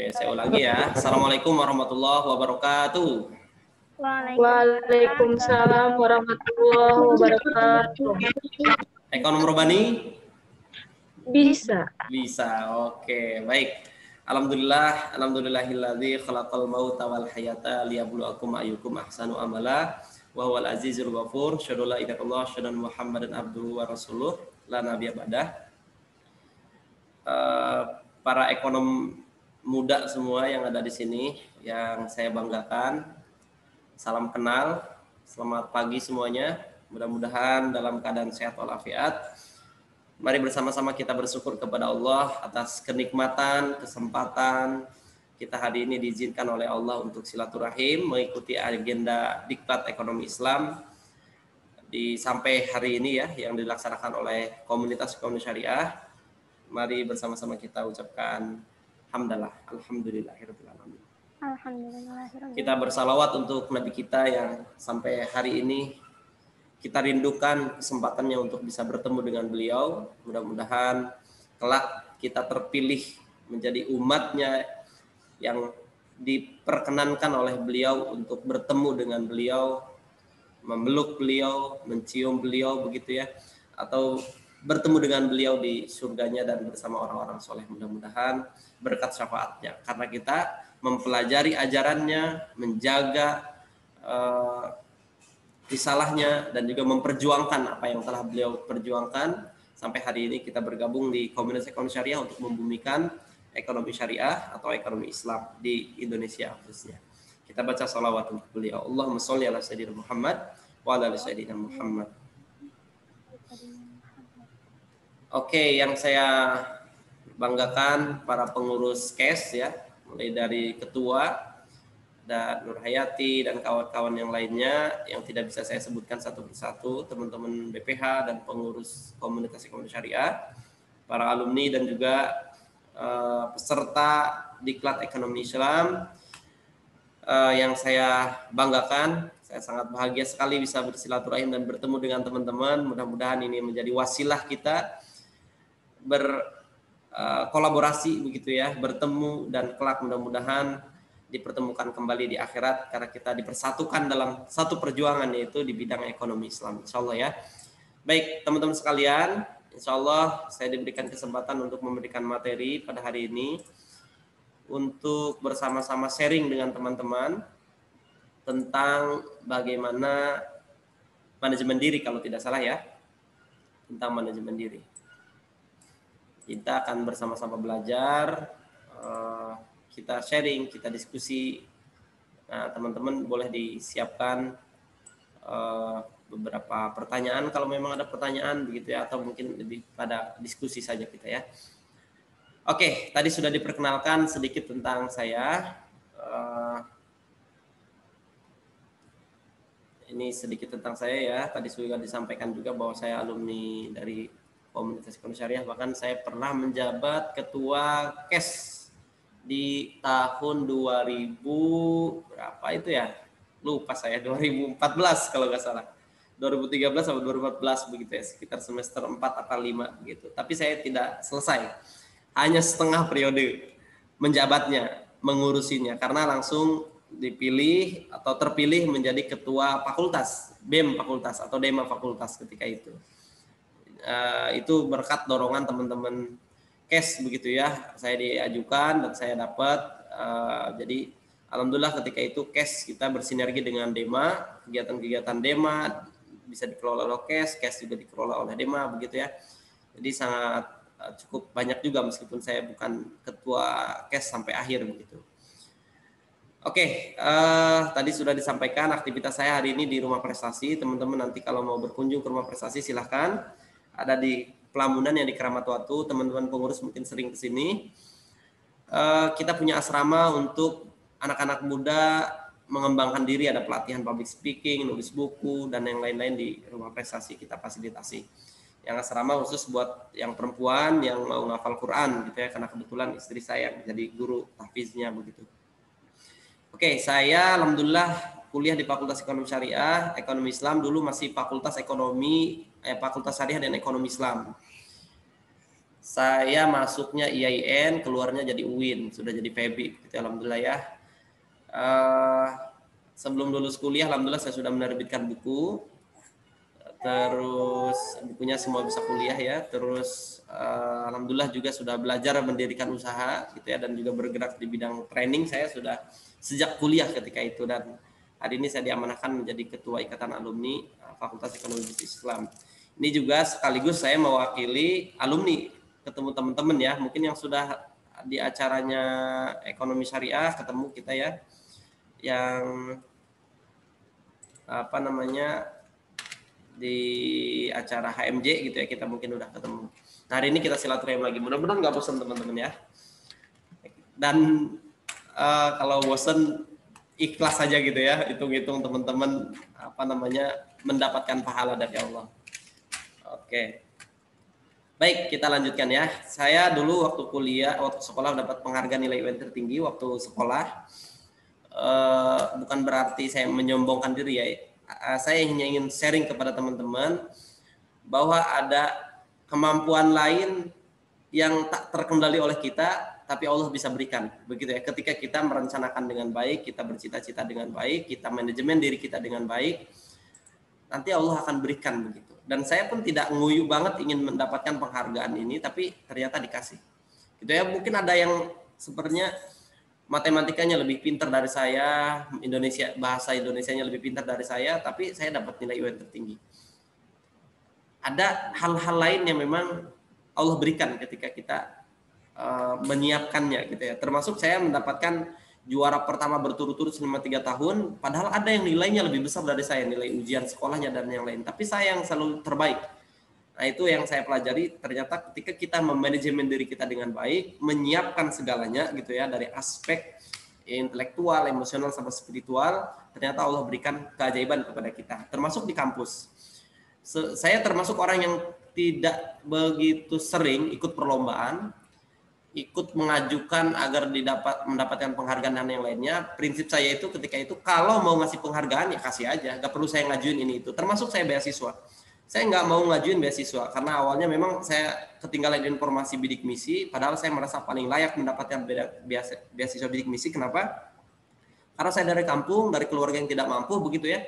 Oke, saya ulangi ya. Assalamualaikum warahmatullahi wabarakatuh. Waalaikumsalam warahmatullahi wabarakatuh. Ekonom Robani? Bisa. Bisa, oke, baik. Alhamdulillahilladzi khalaqal mauta wal hayata liyabluwakum ayyukum ahsanu amala wa huwal azizul ghafur. Syahadu la ilaha illallah syahadu Muhammadan abduhu wa rasuluh la nabiyya ba'dah. Para ekonom muda semua yang ada di sini yang saya banggakan, salam kenal, selamat pagi semuanya. Mudah-mudahan dalam keadaan sehat walafiat. Mari bersama-sama kita bersyukur kepada Allah atas kenikmatan, kesempatan kita hari ini diizinkan oleh Allah untuk silaturahim mengikuti agenda Diklat Ekonomi Islam sampai hari ini ya, yang dilaksanakan oleh komunitas ekonomi syariah. Mari bersama-sama kita ucapkan hamdalah, alhamdulillahirabbil alamin. Kita bersalawat untuk Nabi kita yang sampai hari ini kita rindukan kesempatannya untuk bisa bertemu dengan beliau. Mudah-mudahan kelak kita terpilih menjadi umatnya yang diperkenankan oleh beliau untuk bertemu dengan beliau, memeluk beliau, mencium beliau begitu ya, atau bertemu dengan beliau di surganya dan bersama orang-orang soleh. Mudah-mudahan berkat syafaatnya, karena kita mempelajari ajarannya, menjaga risalahnya, dan juga memperjuangkan apa yang telah beliau perjuangkan. Sampai hari ini kita bergabung di komunitas ekonomi syariah untuk membumikan ekonomi syariah atau ekonomi Islam di Indonesia khususnya. Kita baca salawat untuk beliau. Allahumma sholli ala sayyidina Muhammad wa ala ali sayyidina Muhammad. Oke, yang saya banggakan para pengurus KES ya, mulai dari ketua dan Nur Hayati dan kawan-kawan yang lainnya yang tidak bisa saya sebutkan satu persatu, teman-teman BPH dan pengurus komunitas ekonomi syariah, para alumni dan juga peserta Diklat Ekonomi Islam yang saya banggakan. Saya sangat bahagia sekali bisa bersilaturahim dan bertemu dengan teman-teman. Mudah-mudahan ini menjadi wasilah kita berkolaborasi begitu ya, bertemu, dan kelak mudah-mudahan dipertemukan kembali di akhirat karena kita dipersatukan dalam satu perjuangan, yaitu di bidang ekonomi Islam, insya Allah ya. Baik teman-teman sekalian, insya Allah saya diberikan kesempatan untuk memberikan materi pada hari ini untuk bersama-sama sharing dengan teman-teman tentang bagaimana manajemen diri, kalau tidak salah ya, tentang manajemen diri. Kita akan bersama-sama belajar, kita sharing, kita diskusi. Nah, teman-teman boleh disiapkan beberapa pertanyaan kalau memang ada pertanyaan begitu ya, atau mungkin lebih pada diskusi saja kita ya. Oke, tadi sudah diperkenalkan sedikit tentang saya. Ini sedikit tentang saya ya. Tadi sudah disampaikan juga bahwa saya alumni dari komunitas ekonomi syariah, bahkan saya pernah menjabat ketua KES di tahun 2000 berapa itu ya, lupa saya, 2014 kalau nggak salah, 2013 atau 2014 begitu ya, sekitar semester 4 atau 5 begitu. Tapi saya tidak selesai, hanya setengah periode menjabatnya, mengurusinya, karena langsung dipilih atau terpilih menjadi ketua fakultas, BEM fakultas atau DEMA fakultas ketika itu. Itu berkat dorongan teman-teman KES begitu ya, saya diajukan dan saya dapat. Jadi alhamdulillah ketika itu KES kita bersinergi dengan DEMA, kegiatan-kegiatan DEMA bisa dikelola oleh KES juga dikelola oleh DEMA begitu ya. Jadi sangat cukup banyak juga meskipun saya bukan ketua KES sampai akhir begitu. Oke, tadi sudah disampaikan aktivitas saya hari ini di Rumah Prestasi. Teman-teman nanti kalau mau berkunjung ke Rumah Prestasi silahkan. Ada di Pelamunan yang di Keramat Watu. Teman-teman pengurus mungkin sering ke sini. Kita punya asrama untuk anak-anak muda mengembangkan diri. Ada pelatihan public speaking, nulis buku, dan yang lain-lain di Rumah Prestasi kita fasilitasi. Yang asrama khusus buat yang perempuan yang mau ngafal Quran gitu ya, karena kebetulan istri saya jadi guru tahfiznya begitu. Oke, saya alhamdulillah kuliah di Fakultas Ekonomi Syariah, Ekonomi Islam, dulu masih Fakultas Ekonomi, Fakultas Syariah dan Ekonomi Islam. Saya masuknya IAIN, keluarnya jadi UIN, sudah jadi FEBI, gitu, alhamdulillah ya. Sebelum lulus kuliah, alhamdulillah saya sudah menerbitkan buku. Terus bukunya Semua Bisa Kuliah ya. Terus alhamdulillah juga sudah belajar mendirikan usaha, gitu ya, dan juga bergerak di bidang training. Saya sudah sejak kuliah ketika itu, dan hari ini saya diamanahkan menjadi ketua Ikatan Alumni Fakultas Ekonomi Bisnis Islam. Ini juga sekaligus saya mewakili alumni, ketemu teman-teman ya, mungkin yang sudah di acaranya ekonomi syariah ketemu kita ya, yang apa namanya di acara HMJ gitu ya, kita mungkin udah ketemu. Nah, hari ini kita silaturahim lagi, mudah-mudahan nggak bosan teman-teman ya. Dan kalau bosan ikhlas saja gitu ya, hitung-hitung teman-teman apa namanya mendapatkan pahala dari Allah. Oke. Baik, kita lanjutkan ya. Saya dulu waktu kuliah, waktu sekolah dapat penghargaan nilai UN tertinggi waktu sekolah. Bukan berarti saya menyombongkan diri ya. Saya hanya ingin sharing kepada teman-teman bahwa ada kemampuan lain yang tak terkendali oleh kita, tapi Allah bisa berikan. Begitu ya. Ketika kita merencanakan dengan baik, kita bercita-cita dengan baik, kita manajemen diri kita dengan baik, nanti Allah akan berikan begitu. Dan saya pun tidak nguyuh banget ingin mendapatkan penghargaan ini, tapi ternyata dikasih. Gitu ya, mungkin ada yang sepertinya matematikanya lebih pintar dari saya, bahasa Indonesianya lebih pintar dari saya, tapi saya dapat nilai UN tertinggi. Ada hal-hal lain yang memang Allah berikan ketika kita menyiapkannya gitu ya. Termasuk saya mendapatkan juara pertama berturut-turut selama 3 tahun, padahal ada yang nilainya lebih besar dari saya, nilai ujian sekolahnya dan yang lain, tapi saya yang selalu terbaik. Nah, itu yang saya pelajari, ternyata ketika kita memanajemen diri kita dengan baik, menyiapkan segalanya gitu ya, dari aspek intelektual, emosional sampai spiritual, ternyata Allah berikan keajaiban kepada kita, termasuk di kampus. Saya termasuk orang yang tidak begitu sering ikut perlombaan, ikut mengajukan agar mendapatkan penghargaan dan yang lainnya. Prinsip saya itu ketika itu kalau mau ngasih penghargaan ya kasih aja, nggak perlu saya ngajuin ini itu. Termasuk saya beasiswa, saya nggak mau ngajuin beasiswa karena awalnya memang saya ketinggalan informasi bidik misi, padahal saya merasa paling layak mendapatkan beasiswa bidik misi. Kenapa? Karena saya dari kampung, dari keluarga yang tidak mampu begitu ya.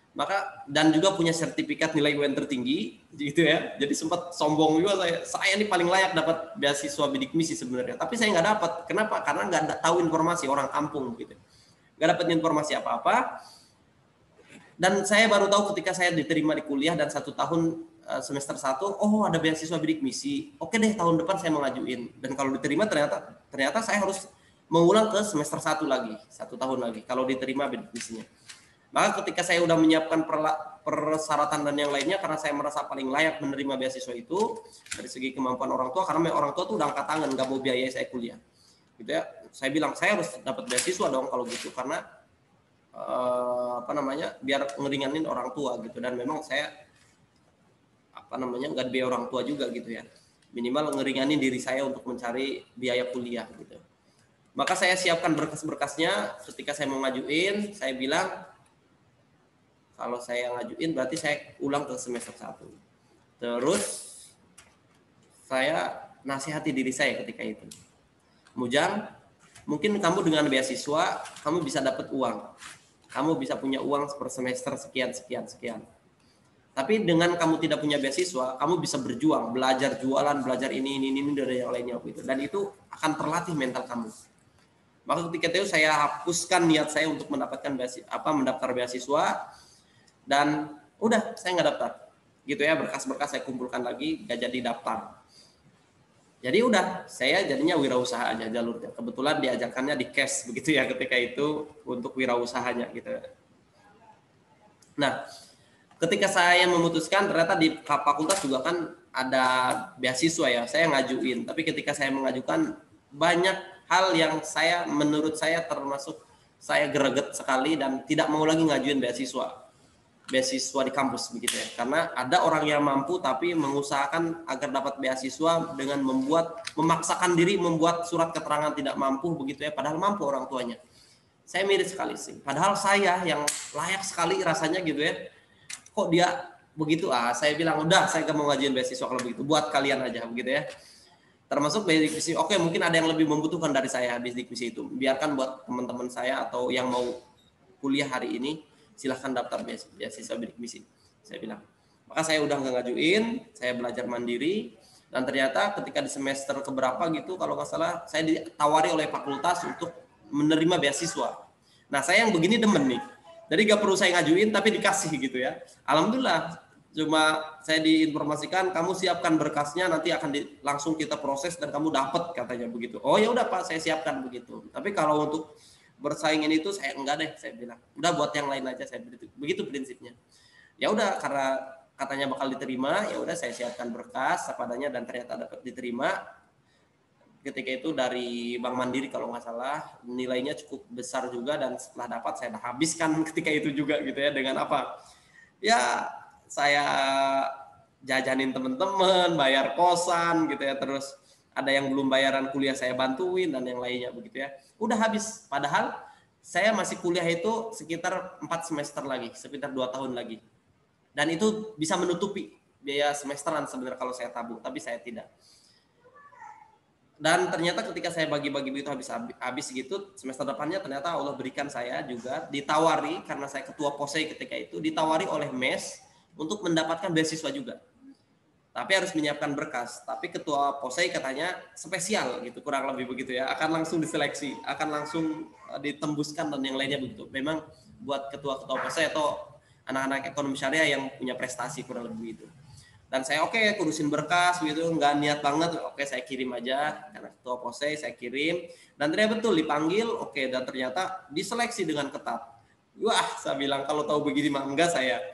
Maka dan juga punya sertifikat nilai UN tertinggi gitu ya, jadi sempat sombong juga saya ini paling layak dapat beasiswa bidik misi sebenarnya, tapi saya nggak dapat. Kenapa? Karena nggak tahu informasi, orang kampung gitu, nggak dapat informasi apa-apa. Dan saya baru tahu ketika saya diterima di kuliah dan 1 tahun semester 1, oh ada beasiswa bidik misi, oke deh tahun depan saya mengajuin, dan kalau diterima ternyata saya harus mengulang ke semester 1 lagi, 1 tahun lagi kalau diterima bidik misinya. Maka ketika saya udah menyiapkan persyaratan dan yang lainnya, karena saya merasa paling layak menerima beasiswa itu dari segi kemampuan orang tua, karena orang tua tuh udah angkat tangan nggak mau biayai saya kuliah, gitu ya. Saya bilang saya harus dapat beasiswa dong kalau gitu, karena biar ngeringanin orang tua gitu. Dan memang saya nggak biaya orang tua juga gitu ya, minimal ngeringanin diri saya untuk mencari biaya kuliah gitu. Maka saya siapkan berkas-berkasnya. Ketika saya mau ngajuin, saya bilang kalau saya ngajuin berarti saya ulang ke semester 1. Terus saya nasihati diri saya ketika itu, Mujang, mungkin kamu dengan beasiswa kamu bisa dapat uang, kamu bisa punya uang per semester sekian. Tapi dengan kamu tidak punya beasiswa, kamu bisa berjuang, belajar jualan, belajar ini dari yang lainnya gitu, dan itu akan terlatih mental kamu. Maka ketika itu saya hapuskan niat saya untuk mendapatkan mendaftar beasiswa. Dan udah saya nggak daftar gitu ya, berkas-berkas saya kumpulkan lagi, nggak jadi daftar. Jadi udah saya jadinya wirausaha aja jalurnya. Kebetulan diajarkannya di cash begitu ya ketika itu untuk wirausahanya gitu. Nah, ketika saya memutuskan, ternyata di fakultas juga kan ada beasiswa ya, saya ngajuin. Tapi ketika saya mengajukan, banyak hal yang menurut saya termasuk saya greget sekali dan tidak mau lagi ngajuin beasiswa di kampus begitu ya, karena ada orang yang mampu tapi mengusahakan agar dapat beasiswa dengan memaksakan diri membuat surat keterangan tidak mampu begitu ya, padahal mampu orang tuanya. Saya miris sekali sih, padahal saya yang layak sekali rasanya gitu ya, kok dia begitu. Saya bilang udah saya gak mau ngajuin beasiswa kalau begitu, buat kalian aja begitu ya. termasuk bidik misi. Oke, mungkin ada yang lebih membutuhkan dari saya bidik misi itu. Biarkan buat teman-teman saya atau yang mau kuliah hari ini, silahkan daftar beasiswa bidik misi. Saya bilang. Maka saya udah nggak ngajuin, saya belajar mandiri, dan ternyata ketika di semester keberapa gitu, kalau nggak salah, saya ditawari oleh fakultas untuk menerima beasiswa. Nah, saya yang begini demen nih. Jadi nggak perlu saya ngajuin, tapi dikasih gitu ya. Alhamdulillah, cuma saya diinformasikan kamu siapkan berkasnya, nanti akan langsung kita proses dan kamu dapat katanya begitu. Oh ya udah Pak, saya siapkan begitu. Tapi kalau untuk bersaingin itu saya enggak deh, saya bilang. Udah buat yang lain aja, saya begitu prinsipnya. Ya udah, karena katanya bakal diterima, ya udah saya siapkan berkas sepadanya dan ternyata dapat diterima. Ketika itu dari Bank Mandiri kalau nggak salah, nilainya cukup besar juga, dan setelah dapat saya habiskan ketika itu juga gitu ya, dengan apa? Ya saya jajanin teman-teman, bayar kosan gitu ya, terus ada yang belum bayaran kuliah saya bantuin dan yang lainnya begitu ya. Udah habis, padahal saya masih kuliah itu sekitar 4 semester lagi, sekitar 2 tahun lagi. Dan itu bisa menutupi biaya semesteran sebenarnya kalau saya tabung, tapi saya tidak. Dan ternyata ketika saya bagi-bagi begitu habis gitu, semester depannya ternyata Allah berikan saya juga ditawari, karena saya ketua POSEI ketika itu, ditawari oleh MES untuk mendapatkan beasiswa juga. Tapi harus menyiapkan berkas. Tapi ketua POSEI katanya spesial gitu, kurang lebih begitu ya. Akan langsung diseleksi, akan langsung ditembuskan dan yang lainnya begitu. Memang buat ketua-ketua POSEI atau anak-anak ekonomi syariah yang punya prestasi, kurang lebih itu. Dan saya kurusin berkas gitu, nggak niat banget, saya kirim aja, karena ketua POSEI saya kirim, dan ternyata betul dipanggil, dan ternyata diseleksi dengan ketat. Wah, saya bilang kalau tahu begini mah enggak saya.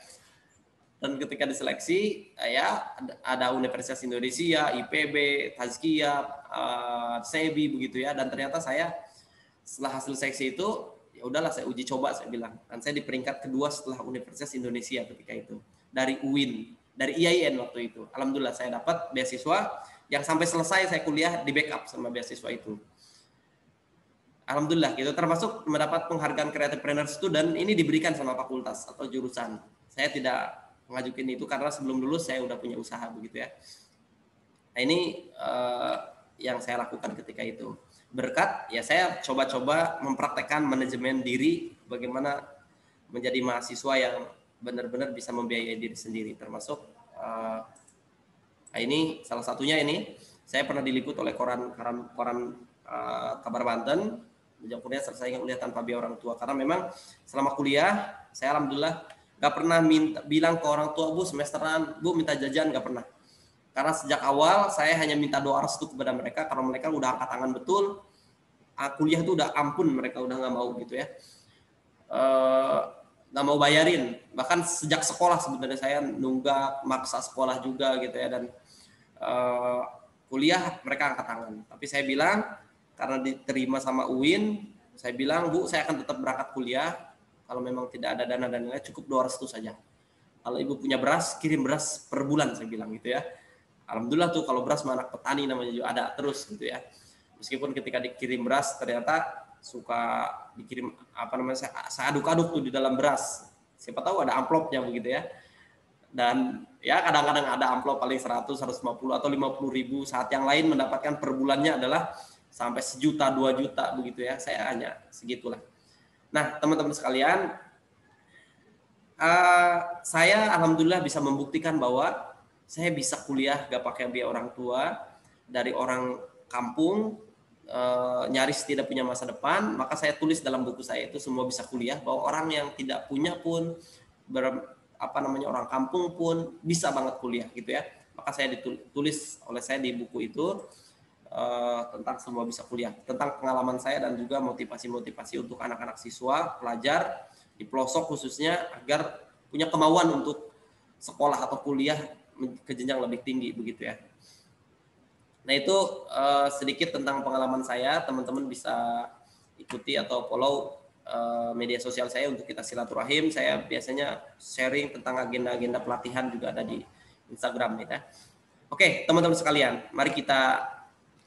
Dan ketika diseleksi, ya ada Universitas Indonesia, IPB, Tazkiyah, SEBI begitu ya, dan ternyata saya setelah hasil seleksi itu, ya udahlah saya uji coba, saya bilang, dan saya di peringkat kedua setelah Universitas Indonesia ketika itu, dari UIN. Dari IAIN waktu itu. Alhamdulillah saya dapat beasiswa yang sampai selesai saya kuliah di backup sama beasiswa itu. Alhamdulillah gitu, termasuk mendapat penghargaan Creative Planner Student, ini diberikan sama fakultas atau jurusan. Saya tidak mengajukan itu karena sebelum lulus saya udah punya usaha begitu ya. Nah ini yang saya lakukan ketika itu. Berkat ya saya coba-coba mempraktekkan manajemen diri, bagaimana menjadi mahasiswa yang benar-benar bisa membiayai diri sendiri, termasuk ini salah satunya. Ini saya pernah diliput oleh koran Kabar Banten, kuliah selesai kuliah tanpa biaya orang tua, karena memang selama kuliah saya alhamdulillah nggak pernah bilang ke orang tua, Bu semesteran Bu minta jajan, nggak pernah, karena sejak awal saya hanya minta doa restu kepada mereka, karena mereka udah angkat tangan betul, kuliah itu udah ampun, mereka udah nggak mau gitu ya, nggak mau bayarin, bahkan sejak sekolah sebenarnya saya nunggak, maksa sekolah juga gitu ya, dan kuliah mereka angkat tangan. Tapi saya bilang karena diterima sama UIN, saya bilang Bu saya akan tetap berangkat kuliah, kalau memang tidak ada dana dan lain-lain cukup doa restu saja. Kalau Ibu punya beras, kirim beras per bulan, saya bilang gitu ya. Alhamdulillah tuh kalau beras anak petani namanya juga ada terus gitu ya. Meskipun ketika dikirim beras ternyata suka dikirim saya aduk-aduk tuh di dalam beras, siapa tahu ada amplopnya begitu ya, dan ya kadang-kadang ada amplop paling 100, 150 atau 50 ribu, saat yang lain mendapatkan per bulannya adalah sampai 1 juta, 2 juta begitu ya, saya hanya segitulah. Nah teman-teman sekalian, saya alhamdulillah bisa membuktikan bahwa saya bisa kuliah gak pakai biaya orang tua, dari orang kampung, nyaris tidak punya masa depan, maka saya tulis dalam buku saya itu Semua Bisa Kuliah, bahwa orang yang tidak punya pun, orang kampung pun bisa banget kuliah gitu ya. Maka saya ditulis oleh saya di buku itu tentang Semua Bisa Kuliah, tentang pengalaman saya dan juga motivasi-motivasi untuk anak-anak siswa, pelajar di pelosok khususnya, agar punya kemauan untuk sekolah atau kuliah ke jenjang lebih tinggi begitu ya. Nah itu sedikit tentang pengalaman saya, teman-teman bisa ikuti atau follow media sosial saya untuk kita silaturahim. Saya biasanya sharing tentang agenda-agenda pelatihan juga ada di Instagram ya. Oke teman-teman sekalian, mari kita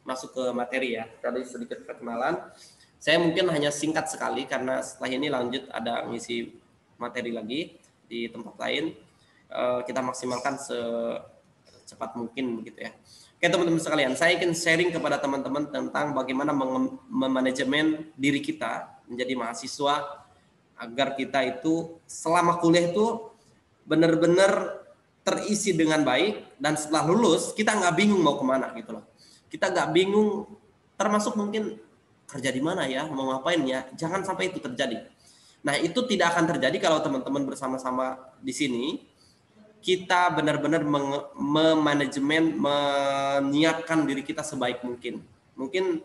masuk ke materi ya. Tadi sedikit perkenalan, saya mungkin hanya singkat sekali karena setelah ini lanjut ada ngisi materi lagi di tempat lain. Kita maksimalkan secepat mungkin begitu ya. Oke teman-teman sekalian, saya ingin sharing kepada teman-teman tentang bagaimana memanajemen diri kita menjadi mahasiswa agar kita itu selama kuliah itu benar-benar terisi dengan baik, dan setelah lulus kita nggak bingung mau kemana gitu loh. Kita nggak bingung, termasuk mungkin kerja di mana ya, mau ngapain ya, jangan sampai itu terjadi. Nah itu tidak akan terjadi kalau teman-teman bersama-sama di sini kita benar-benar memanajemen, menyiapkan diri kita sebaik mungkin. Mungkin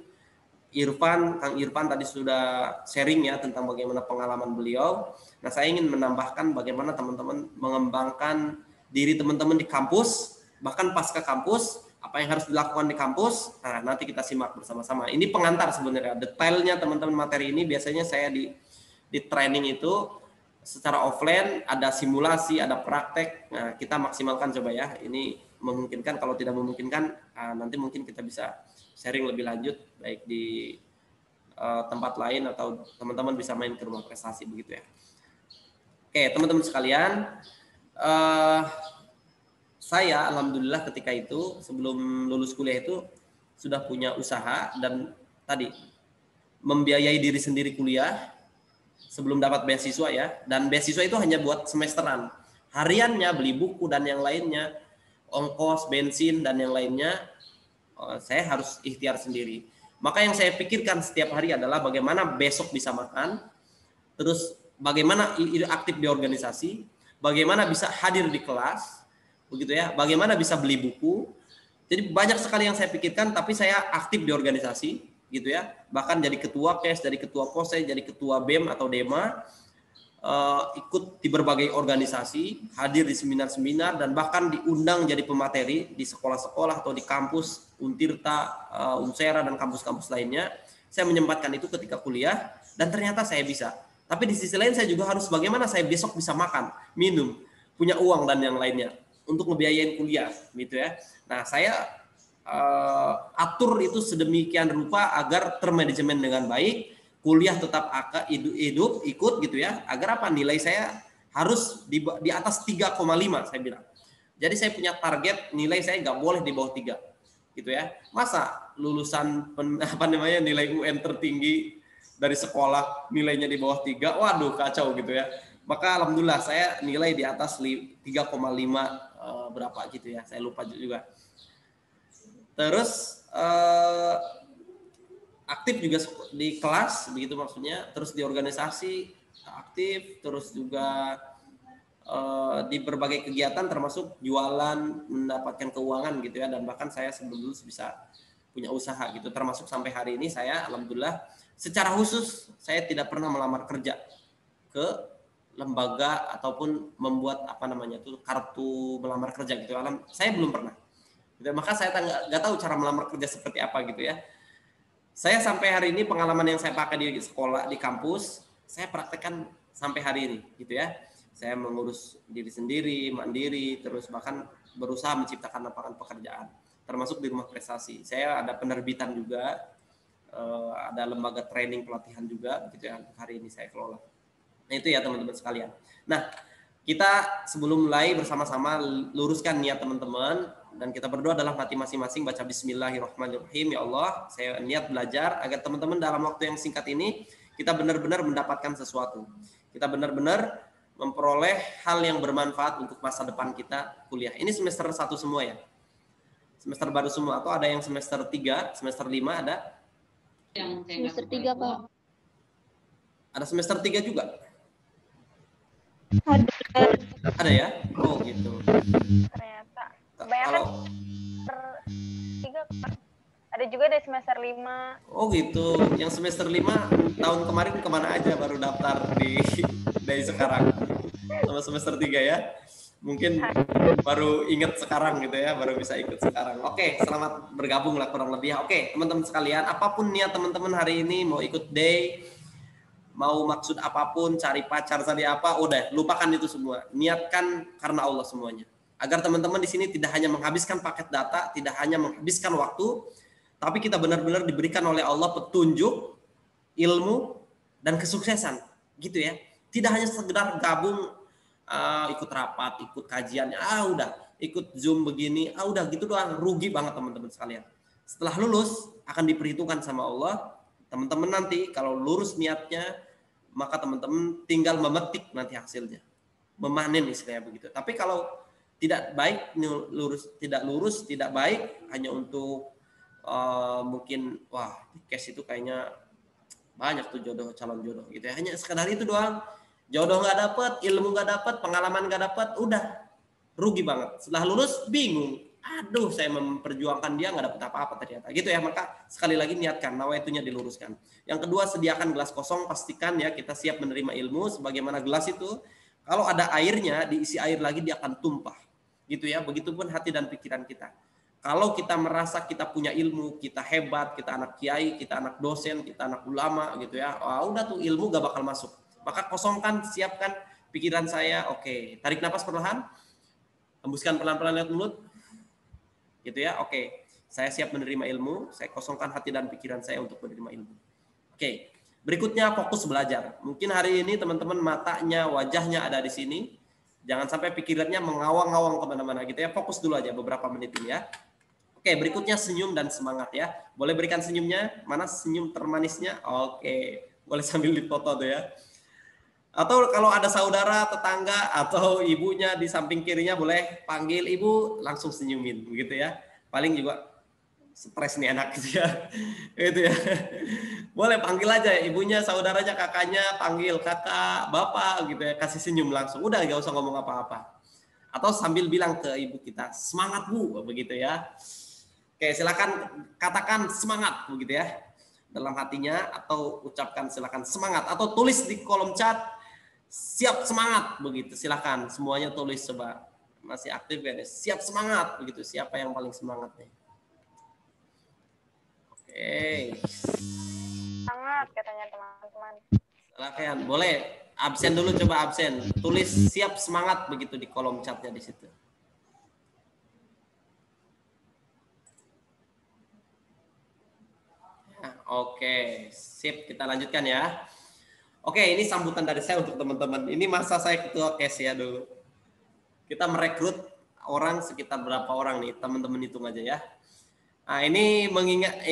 Kang Irfan tadi sudah sharing ya tentang bagaimana pengalaman beliau. Nah, saya ingin menambahkan bagaimana teman-teman mengembangkan diri teman-teman di kampus, bahkan pasca kampus, apa yang harus dilakukan di kampus. Nah, nanti kita simak bersama-sama. Ini pengantar sebenarnya. Detailnya teman-teman materi ini biasanya saya di training itu secara offline, ada simulasi, ada praktek. Nah, kita maksimalkan coba ya. Ini memungkinkan, kalau tidak memungkinkan, nanti mungkin kita bisa sharing lebih lanjut, baik di tempat lain atau teman-teman bisa main ke rumah prestasi begitu ya. Oke, teman-teman sekalian, saya alhamdulillah ketika itu sebelum lulus kuliah itu sudah punya usaha dan tadi membiayai diri sendiri kuliah sebelum dapat beasiswa ya, dan beasiswa itu hanya buat semesteran. Hariannya beli buku dan yang lainnya, ongkos, bensin dan yang lainnya, saya harus ikhtiar sendiri. Maka yang saya pikirkan setiap hari adalah bagaimana besok bisa makan, terus bagaimana aktif di organisasi, bagaimana bisa hadir di kelas, begitu ya, bagaimana bisa beli buku. Jadi banyak sekali yang saya pikirkan, tapi saya aktif di organisasi gitu ya, bahkan jadi ketua KES, jadi ketua KOSE, jadi ketua BEM atau DEMA, ikut di berbagai organisasi, hadir di seminar-seminar, dan bahkan diundang jadi pemateri di sekolah-sekolah atau di kampus Untirta, Unsera, dan kampus-kampus lainnya. Saya menyempatkan itu ketika kuliah, dan ternyata saya bisa. Tapi di sisi lain saya juga harus bagaimana saya besok bisa makan, minum, punya uang dan yang lainnya untuk ngebiayain kuliah gitu ya. Nah, saya atur itu sedemikian rupa agar termanajemen dengan baik, kuliah tetap hidup ikut gitu ya, agar apa, nilai saya harus di atas 3,5 saya bilang. Jadi saya punya target nilai saya nggak boleh di bawah 3 gitu ya. Masa lulusan nilai UN tertinggi dari sekolah nilainya di bawah 3, waduh kacau gitu ya. Maka alhamdulillah saya nilai di atas 3,5 berapa gitu ya, saya lupa juga. Terus aktif juga di kelas begitu maksudnya, terus di organisasi aktif, terus juga di berbagai kegiatan termasuk jualan, mendapatkan keuangan gitu ya, dan bahkan saya sebelum lulus bisa punya usaha gitu, termasuk sampai hari ini saya alhamdulillah secara khusus saya tidak pernah melamar kerja ke lembaga ataupun membuat kartu melamar kerja gitu. Saya belum pernah. Maka saya nggak tahu cara melamar kerja seperti apa gitu ya. Saya sampai hari ini pengalaman yang saya pakai di sekolah, di kampus, saya praktekkan sampai hari ini gitu ya. Saya mengurus diri sendiri, mandiri, terus bahkan berusaha menciptakan lapangan pekerjaan, termasuk di rumah prestasi. Saya ada penerbitan juga, ada lembaga training pelatihan juga gitu ya, hari ini saya kelola. Nah itu ya teman-teman sekalian. Nah, kita sebelum mulai bersama-sama luruskan niat teman-teman, dan kita berdoa dalam hati masing-masing, baca bismillahirrahmanirrahim. Ya Allah, saya niat belajar agar teman-teman dalam waktu yang singkat ini kita benar-benar mendapatkan sesuatu. Kita benar-benar memperoleh hal yang bermanfaat untuk masa depan kita kuliah. Ini semester 1 semua ya? Semester baru semua atau ada yang semester 3, semester 5 ada? Yang semester 3, Pak. Ada semester 3 juga? Ada ya? Oh gitu. Ternyata kebanyakan semester 3, Pak. Ada juga dari semester 5. Oh gitu. Yang semester 5 tahun kemarin kemana aja baru daftar dari sekarang? Sama semester 3 ya? Mungkin baru ingat sekarang gitu ya, baru bisa ikut sekarang. Oke, selamat bergabung lah kurang lebih. Oke, teman-teman sekalian, apapun niat teman-teman hari ini, mau ikut day, mau maksud apapun, cari pacar, cari apa, udah lupakan itu semua. Niatkan karena Allah semuanya. Agar teman-teman di sini tidak hanya menghabiskan paket data, tidak hanya menghabiskan waktu, tapi kita benar-benar diberikan oleh Allah petunjuk, ilmu, dan kesuksesan. Gitu ya. Tidak hanya sekedar gabung, ikut rapat, ikut kajian, udah. ikut Zoom begini, udah gitu doang, rugi banget teman-teman sekalian. Setelah lulus akan diperhitungkan sama Allah. Teman-teman nanti kalau lurus niatnya, maka teman-teman tinggal memetik nanti hasilnya. Memanen istilahnya begitu. Tapi kalau tidak baik, tidak lurus, tidak baik, hanya untuk mungkin wah di cash itu kayaknya banyak tuh calon jodoh gitu ya. Hanya sekedar itu doang. Jodoh nggak dapat, ilmu nggak dapat, pengalaman nggak dapat, udah rugi banget. Setelah lulus bingung. Aduh, saya memperjuangkan dia nggak dapat apa-apa ternyata. Gitu ya. Maka sekali lagi niatkan, nawaitunya diluruskan. Yang kedua, sediakan gelas kosong. Pastikan ya kita siap menerima ilmu. Sebagaimana gelas itu, kalau ada airnya, diisi air lagi dia akan tumpah. Gitu ya. Begitupun hati dan pikiran kita. Kalau kita merasa kita punya ilmu, kita hebat, kita anak kiai, kita anak dosen, kita anak ulama gitu ya. Udah tuh ilmu gak bakal masuk. Maka kosongkan, siapkan pikiran saya. Oke, tarik nafas perlahan. Hembuskan pelan-pelan lewat mulut. Gitu ya. Oke, saya siap menerima ilmu. Saya kosongkan hati dan pikiran saya untuk menerima ilmu. Oke, berikutnya fokus belajar. Mungkin hari ini teman-teman matanya, wajahnya ada di sini. Jangan sampai pikirannya mengawang-awang kemana-mana gitu ya. Fokus dulu aja beberapa menit ini ya. Oke, berikutnya senyum dan semangat ya. Boleh berikan senyumnya? Mana senyum termanisnya? Oke, boleh sambil dipoto tuh ya. Atau kalau ada saudara, tetangga, atau ibunya di samping kirinya boleh panggil ibu, langsung senyumin gitu ya. Paling juga stres nih anak gitu ya. Gitu ya. Boleh panggil aja ibunya, saudaranya, kakaknya, panggil kakak, bapak gitu ya, kasih senyum langsung. Udah gak usah ngomong apa-apa. Atau sambil bilang ke ibu kita, semangat Bu, begitu ya. Oke, silakan katakan semangat begitu ya dalam hatinya, atau ucapkan silakan semangat, atau tulis di kolom chat siap semangat begitu. Silakan semuanya tulis coba. Masih aktif ya? Siap semangat begitu. Siapa yang paling semangat nih? Oke. Semangat katanya teman-teman. Silakan. Boleh absen dulu, coba absen. Tulis siap semangat begitu di kolom chatnya di situ. Oke, sip, kita lanjutkan ya. Oke, ini sambutan dari saya untuk teman-teman. Ini masa saya ketua KES ya dulu. Kita merekrut orang sekitar berapa orang nih, teman-teman hitung aja ya. Nah, ini mengingat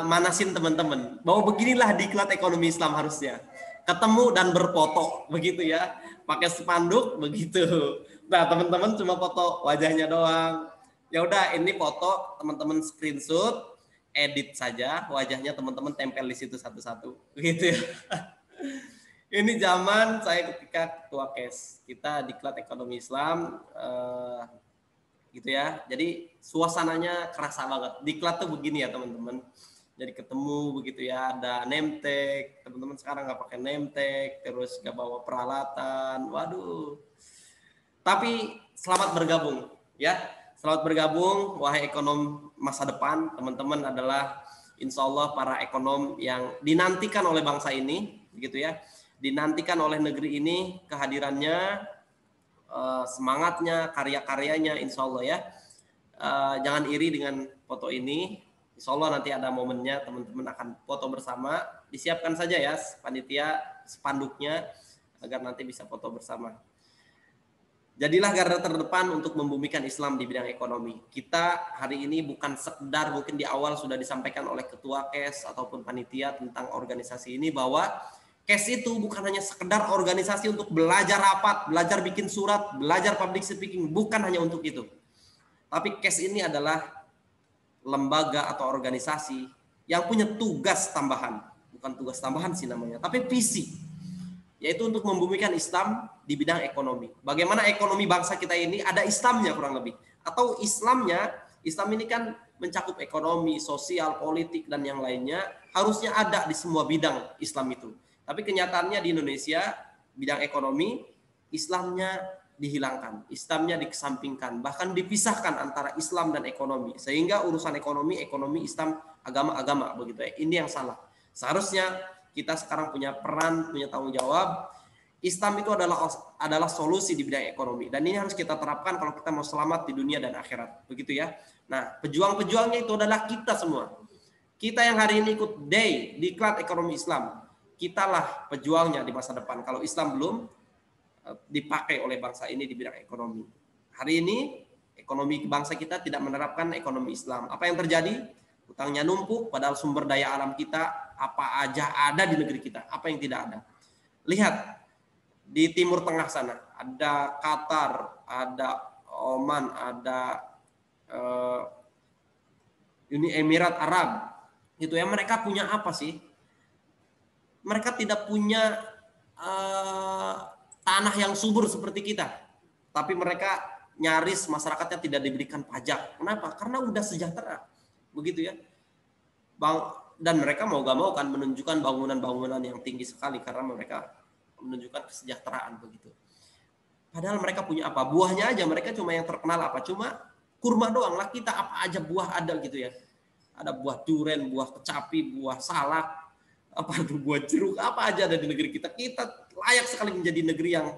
manasin teman-teman bahwa beginilah diklat ekonomi Islam harusnya. Ketemu dan berfoto begitu ya. Pakai spanduk begitu. Nah, teman-teman cuma foto wajahnya doang. Ya udah, ini foto teman-teman screenshot, edit saja wajahnya, teman-teman tempel di situ satu-satu gitu ya. Ini zaman saya ketika ketua KES, kita diklat ekonomi Islam gitu ya. Jadi suasananya kerasa banget. Diklat tuh begini ya teman-teman. Jadi ketemu begitu ya, ada name tag. Teman-teman sekarang nggak pakai name tag, terus nggak bawa peralatan. Waduh. Tapi selamat bergabung ya. Selamat bergabung, wahai ekonom masa depan. Teman-teman adalah insya Allah para ekonom yang dinantikan oleh bangsa ini, begitu ya. Dinantikan oleh negeri ini, kehadirannya, semangatnya, karya-karyanya, insya Allah ya. Jangan iri dengan foto ini. Insya Allah nanti ada momennya, teman-teman akan foto bersama. Disiapkan saja ya panitia spanduknya agar nanti bisa foto bersama. Jadilah garda terdepan untuk membumikan Islam di bidang ekonomi. Kita hari ini bukan sekedar, mungkin di awal sudah disampaikan oleh ketua KES ataupun panitia tentang organisasi ini, bahwa KES itu bukan hanya sekedar organisasi untuk belajar rapat, belajar bikin surat, belajar public speaking, bukan hanya untuk itu. Tapi KES ini adalah lembaga atau organisasi yang punya tugas tambahan, bukan tugas tambahan sih namanya, tapi visi, yaitu untuk membumikan Islam di bidang ekonomi. Bagaimana ekonomi bangsa kita ini ada Islamnya kurang lebih. Atau Islamnya, Islam ini kan mencakup ekonomi, sosial, politik, dan yang lainnya. Harusnya ada di semua bidang Islam itu. Tapi kenyataannya di Indonesia, bidang ekonomi, Islamnya dihilangkan. Islamnya dikesampingkan. Bahkan dipisahkan antara Islam dan ekonomi. Sehingga urusan ekonomi, Islam, agama-agama. Begitu ya. Ini yang salah. Seharusnya kita sekarang punya peran, punya tanggung jawab. Islam itu adalah solusi di bidang ekonomi, dan ini harus kita terapkan kalau kita mau selamat di dunia dan akhirat, begitu ya. Nah, pejuang-pejuangnya itu adalah kita semua. Kita yang hari ini ikut day diklat ekonomi Islam, kitalah pejuangnya di masa depan. Kalau Islam belum dipakai oleh bangsa ini di bidang ekonomi. Hari ini ekonomi bangsa kita tidak menerapkan ekonomi Islam. Apa yang terjadi? Utangnya numpuk, padahal sumber daya alam kita apa aja ada di negeri kita. Apa yang tidak ada? Lihat di Timur Tengah sana, ada Qatar, ada Oman, ada Uni Emirat Arab. Gitu ya, mereka punya apa sih? Mereka tidak punya tanah yang subur seperti kita. Tapi mereka nyaris masyarakatnya tidak diberikan pajak. Kenapa? Karena udah sejahtera. Begitu ya. Dan mereka mau gak mau kan menunjukkan bangunan-bangunan yang tinggi sekali karena mereka menunjukkan kesejahteraan begitu. Padahal mereka punya apa? Buahnya aja mereka cuma yang terkenal apa? Cuma kurma doang lah, kita apa aja buah ada gitu ya. Ada buah durian, buah kecapi, buah salak, buah jeruk, apa aja ada di negeri kita. Kita layak sekali menjadi negeri yang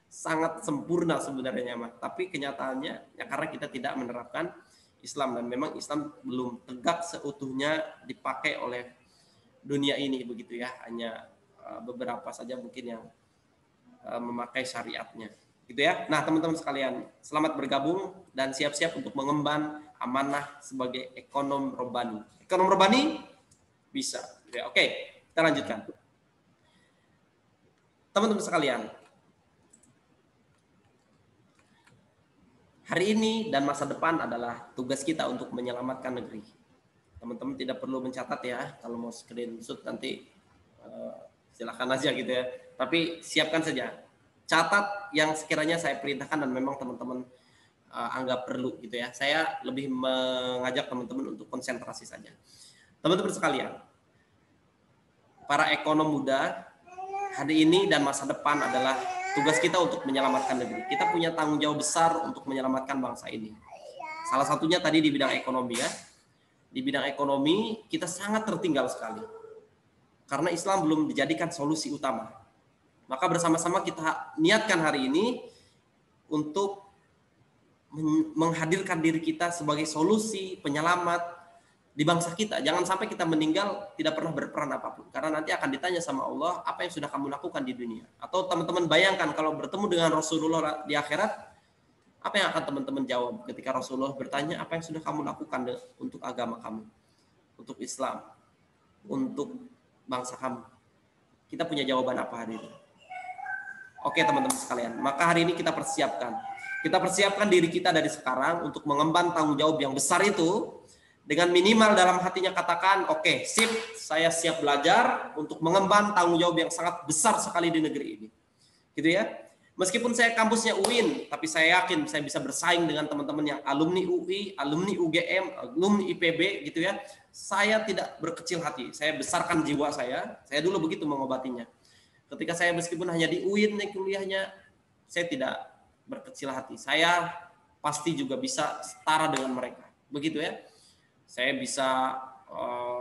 sangat sempurna sebenarnya, Mas. Tapi kenyataannya ya karena kita tidak menerapkan Islam, dan memang Islam belum tegak seutuhnya dipakai oleh dunia ini begitu ya. Hanya beberapa saja mungkin yang memakai syariatnya. Gitu ya. Nah, teman-teman sekalian, selamat bergabung dan siap-siap untuk mengemban amanah sebagai ekonom robbani. Ekonom robbani bisa. Ya, oke, kita lanjutkan. Teman-teman sekalian, hari ini dan masa depan adalah tugas kita untuk menyelamatkan negeri. Teman-teman tidak perlu mencatat ya, kalau mau screenshot nanti silakan aja gitu ya. Tapi siapkan saja. Catat yang sekiranya saya perintahkan dan memang teman-teman anggap perlu gitu ya. Saya lebih mengajak teman-teman untuk konsentrasi saja. Teman-teman sekalian, para ekonom muda, hari ini dan masa depan adalah tugas kita untuk menyelamatkan negeri. Kita punya tanggung jawab besar untuk menyelamatkan bangsa ini. Salah satunya tadi di bidang ekonomi ya. Di bidang ekonomi kita sangat tertinggal sekali. Karena Islam belum dijadikan solusi utama. Maka bersama-sama kita niatkan hari ini untuk menghadirkan diri kita sebagai solusi penyelamat di bangsa kita. Jangan sampai kita meninggal tidak pernah berperan apapun. Karena nanti akan ditanya sama Allah, apa yang sudah kamu lakukan di dunia. Atau teman-teman bayangkan kalau bertemu dengan Rasulullah di akhirat, apa yang akan teman-teman jawab ketika Rasulullah bertanya, apa yang sudah kamu lakukan untuk agama kamu, untuk Islam, untuk bangsa kamu. Kita punya jawaban apa hari ini? Oke teman-teman sekalian, maka hari ini kita persiapkan. Kita persiapkan diri kita dari sekarang untuk mengemban tanggung jawab yang besar itu, dengan minimal dalam hatinya katakan, oke, sip, saya siap belajar untuk mengemban tanggung jawab yang sangat besar sekali di negeri ini. Gitu ya. Meskipun saya kampusnya UIN, tapi saya yakin saya bisa bersaing dengan teman-teman yang alumni UI, alumni UGM, alumni IPB gitu ya. Saya tidak berkecil hati, saya besarkan jiwa saya dulu begitu mengobatinya. Ketika saya meskipun hanya di UIN nih kuliahnya, saya tidak berkecil hati. Saya pasti juga bisa setara dengan mereka. Begitu ya. Saya bisa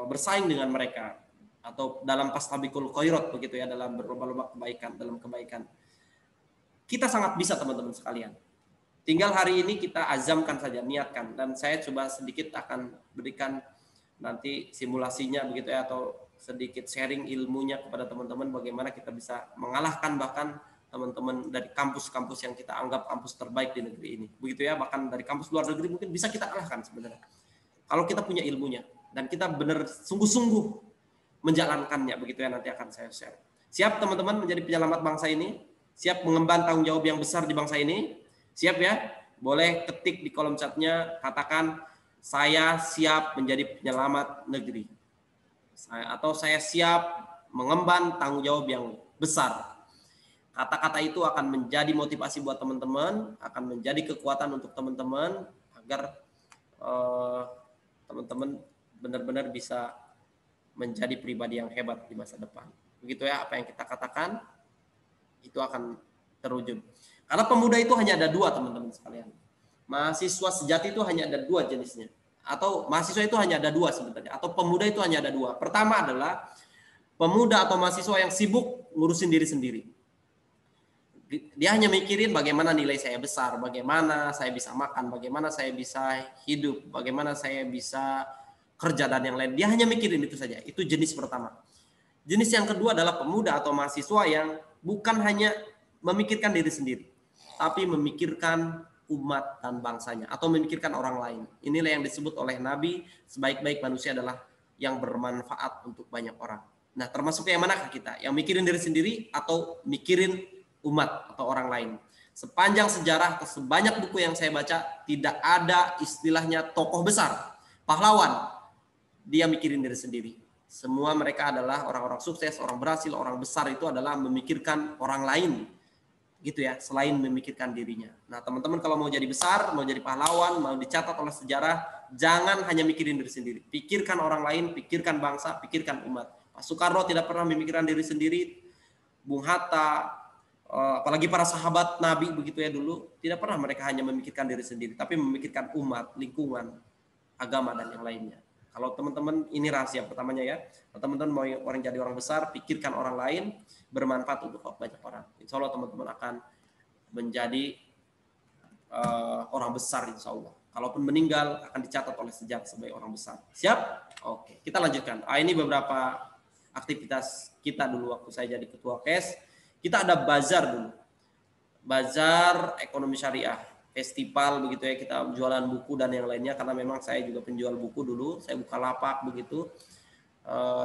bersaing dengan mereka atau dalam pastabikul khairat begitu ya, dalam berlomba-lomba kebaikan, dalam kebaikan. Kita sangat bisa teman-teman sekalian. Tinggal hari ini kita azamkan saja, niatkan, dan saya coba sedikit akan berikan nanti simulasinya begitu ya, atau sedikit sharing ilmunya kepada teman-teman bagaimana kita bisa mengalahkan bahkan teman-teman dari kampus-kampus yang kita anggap kampus terbaik di negeri ini. Begitu ya, bahkan dari kampus luar negeri mungkin bisa kita kalahkan sebenarnya. Kalau kita punya ilmunya dan kita benar sungguh-sungguh menjalankannya, begitu ya, nanti akan saya share. Siap teman-teman menjadi penyelamat bangsa ini? Siap mengemban tanggung jawab yang besar di bangsa ini? Siap ya? Boleh ketik di kolom chatnya, katakan saya siap menjadi penyelamat negeri. Atau saya siap mengemban tanggung jawab yang besar. Kata-kata itu akan menjadi motivasi buat teman-teman, akan menjadi kekuatan untuk teman-teman agar teman-teman benar-benar bisa menjadi pribadi yang hebat di masa depan. Begitu ya, apa yang kita katakan itu akan terwujud. Karena pemuda itu hanya ada dua teman-teman sekalian. Mahasiswa sejati itu hanya ada dua jenisnya. Atau mahasiswa itu hanya ada dua sebenarnya. Atau pemuda itu hanya ada dua. Pertama adalah pemuda atau mahasiswa yang sibuk ngurusin diri sendiri. Dia hanya mikirin bagaimana nilai saya besar, bagaimana saya bisa makan, bagaimana saya bisa hidup, bagaimana saya bisa kerja dan yang lain. Dia hanya mikirin itu saja. Itu jenis pertama. Jenis yang kedua adalah pemuda atau mahasiswa yang bukan hanya memikirkan diri sendiri, tapi memikirkan umat dan bangsanya atau memikirkan orang lain. Inilah yang disebut oleh Nabi sebaik-baik manusia adalah yang bermanfaat untuk banyak orang. Nah, termasuk yang manakah kita? Yang mikirin diri sendiri atau mikirin umat atau orang lain? Sepanjang sejarah atau sebanyak buku yang saya baca, tidak ada istilahnya tokoh besar, pahlawan, dia mikirin diri sendiri. Semua mereka adalah orang-orang sukses, orang berhasil, orang besar itu adalah memikirkan orang lain. Gitu ya, selain memikirkan dirinya. Nah, teman-teman kalau mau jadi besar, mau jadi pahlawan, mau dicatat oleh sejarah, jangan hanya mikirin diri sendiri. Pikirkan orang lain, pikirkan bangsa, pikirkan umat. Pak Soekarno tidak pernah memikirkan diri sendiri. Bung Hatta, apalagi para sahabat Nabi begitu ya dulu, tidak pernah mereka hanya memikirkan diri sendiri, tapi memikirkan umat, lingkungan, agama dan yang lainnya. Kalau teman-teman, ini rahasia pertamanya ya. Kalau teman-teman mau orang jadi orang besar, pikirkan orang lain, bermanfaat untuk banyak orang. Insya Allah teman-teman akan menjadi orang besar insya Allah. Kalaupun meninggal akan dicatat oleh sejarah sebagai orang besar. Siap? Oke, kita lanjutkan. Ini beberapa aktivitas kita dulu waktu saya jadi ketua KES. Kita ada bazar dulu. Bazar ekonomi syariah. Festival begitu ya, kita jualan buku dan yang lainnya karena memang saya juga penjual buku dulu, saya buka lapak begitu,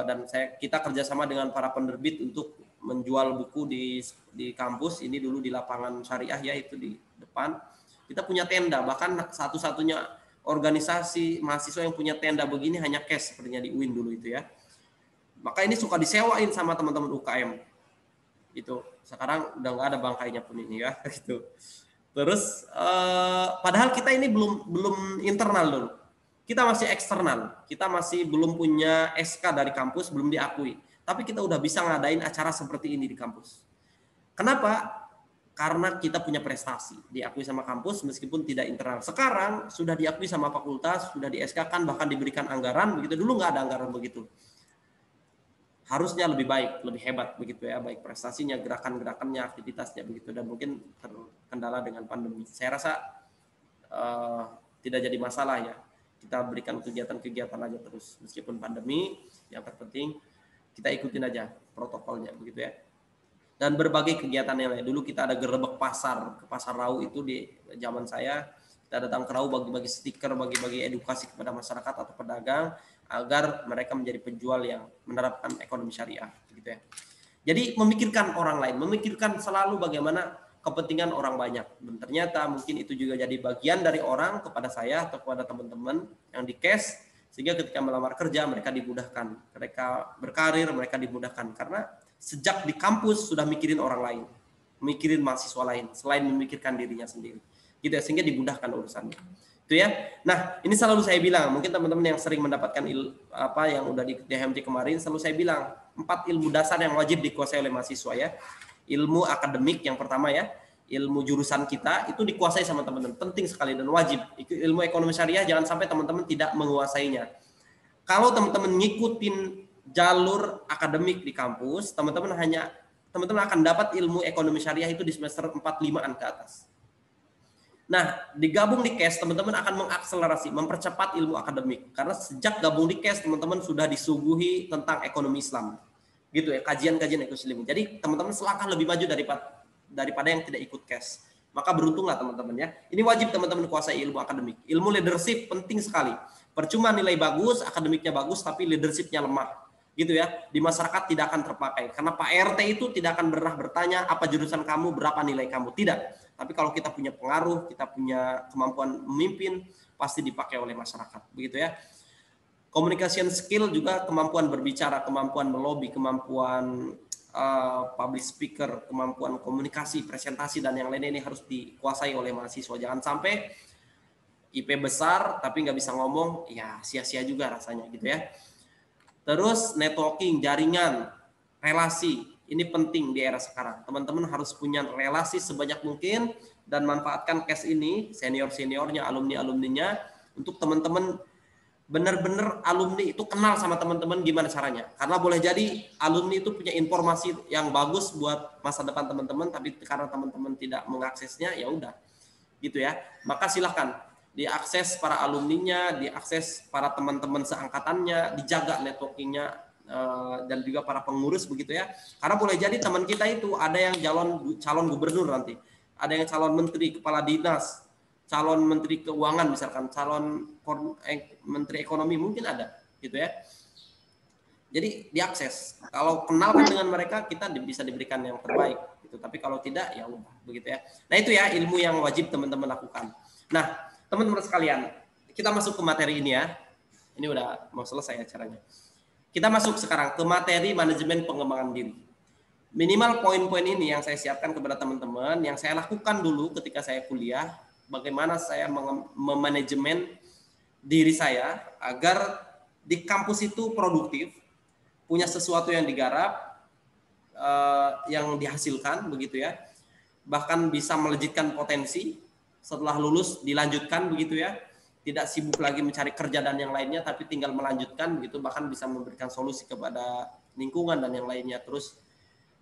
dan kita kerjasama dengan para penerbit untuk menjual buku di kampus ini dulu di lapangan syariah ya, itu di depan kita punya tenda, bahkan satu-satunya organisasi mahasiswa yang punya tenda begini hanya KES sepertinya di UIN dulu itu ya. Maka ini suka disewain sama teman-teman UKM itu, sekarang udah nggak ada bangkainya pun ini ya gitu. Terus padahal kita ini belum internal dulu. Kita masih eksternal. Kita masih belum punya SK dari kampus, belum diakui. Tapi kita udah bisa ngadain acara seperti ini di kampus. Kenapa? Karena kita punya prestasi. Diakui sama kampus meskipun tidak internal. Sekarang sudah diakui sama fakultas, sudah di SK kan, bahkan diberikan anggaran begitu. Dulu nggak ada anggaran begitu. Harusnya lebih baik, lebih hebat begitu ya, baik prestasinya, gerakan-gerakannya, aktivitasnya begitu, dan mungkin terkendala dengan pandemi. Saya rasa tidak jadi masalah ya, kita berikan kegiatan-kegiatan aja terus meskipun pandemi. Yang terpenting kita ikutin aja protokolnya begitu ya. Dan berbagai kegiatan yang lain. Dulu kita ada gerebek pasar, ke Pasar Rau itu di zaman saya, kita datang ke Rau bagi-bagi stiker, bagi-bagi edukasi kepada masyarakat atau pedagang agar mereka menjadi penjual yang menerapkan ekonomi syariah gitu ya. Jadi memikirkan orang lain, memikirkan selalu bagaimana kepentingan orang banyak. Dan ternyata mungkin itu juga jadi bagian dari orang kepada saya atau kepada teman-teman yang di KES, sehingga ketika melamar kerja mereka dimudahkan, mereka berkarir mereka dimudahkan karena sejak di kampus sudah mikirin orang lain, mikirin mahasiswa lain selain memikirkan dirinya sendiri. Gitu ya, sehingga dimudahkan urusannya. Itu ya. Nah, ini selalu saya bilang, mungkin teman-teman yang sering mendapatkan yang udah di DHMT kemarin, selalu saya bilang 4 ilmu dasar yang wajib dikuasai oleh mahasiswa ya. Ilmu akademik yang pertama ya, ilmu jurusan kita itu dikuasai sama teman-teman, penting sekali dan wajib. Ilmu ekonomi syariah jangan sampai teman-teman tidak menguasainya. Kalau teman-teman ngikutin jalur akademik di kampus, teman-teman akan dapat ilmu ekonomi syariah itu di semester 4-5an ke atas. Nah, digabung di KES, teman-teman akan mengakselerasi, mempercepat ilmu akademik. Karena sejak gabung di KES, teman-teman sudah disuguhi tentang ekonomi Islam. Gitu ya, kajian-kajian ekonomi. Jadi, teman-teman selangkah lebih maju daripada yang tidak ikut KES. Maka beruntunglah teman-teman ya. Ini wajib teman-teman kuasai ilmu akademik. Ilmu leadership penting sekali. Percuma nilai bagus, akademiknya bagus, tapi leadershipnya lemah. Gitu ya, di masyarakat tidak akan terpakai. Karena Pak RT itu tidak akan pernah bertanya apa jurusan kamu, berapa nilai kamu. Tidak. Tapi kalau kita punya pengaruh, kita punya kemampuan memimpin, pasti dipakai oleh masyarakat. Begitu ya. Communication skill juga kemampuan berbicara, kemampuan melobi, kemampuan public speaker, kemampuan komunikasi, presentasi, dan yang lainnya ini harus dikuasai oleh mahasiswa. Jangan sampai IP besar tapi nggak bisa ngomong, ya sia-sia juga rasanya gitu ya. Terus networking, jaringan, relasi, ini penting di era sekarang. Teman-teman harus punya relasi sebanyak mungkin dan manfaatkan KES ini, senior-seniornya, alumni-alumninya, untuk teman-teman benar-benar alumni itu kenal sama teman-teman gimana caranya. Karena boleh jadi alumni itu punya informasi yang bagus buat masa depan teman-teman, tapi karena teman-teman tidak mengaksesnya, ya udah gitu ya. Maka silahkan diakses para alumninya, diakses para teman-teman seangkatannya, dijaga networkingnya, dan juga para pengurus begitu ya. Karena boleh jadi teman kita itu ada yang calon gubernur nanti, ada yang calon menteri, kepala dinas, calon menteri keuangan misalkan, calon menteri ekonomi mungkin ada gitu ya. Jadi diakses. Kalau kenalkan dengan mereka, kita bisa diberikan yang terbaik gitu. Tapi kalau tidak ya udah begitu ya. Nah, itu ya ilmu yang wajib teman-teman lakukan. Nah, teman-teman sekalian, kita masuk ke materi ini ya. Ini udah mau selesai acaranya. Kita masuk sekarang ke materi manajemen pengembangan diri. Minimal poin-poin ini yang saya siapkan kepada teman-teman, yang saya lakukan dulu ketika saya kuliah, bagaimana saya memanajemen diri saya agar di kampus itu produktif, punya sesuatu yang digarap, yang dihasilkan begitu ya, bahkan bisa melejitkan potensi setelah lulus dilanjutkan begitu ya, tidak sibuk lagi mencari kerja dan yang lainnya, tapi tinggal melanjutkan begitu, bahkan bisa memberikan solusi kepada lingkungan dan yang lainnya, terus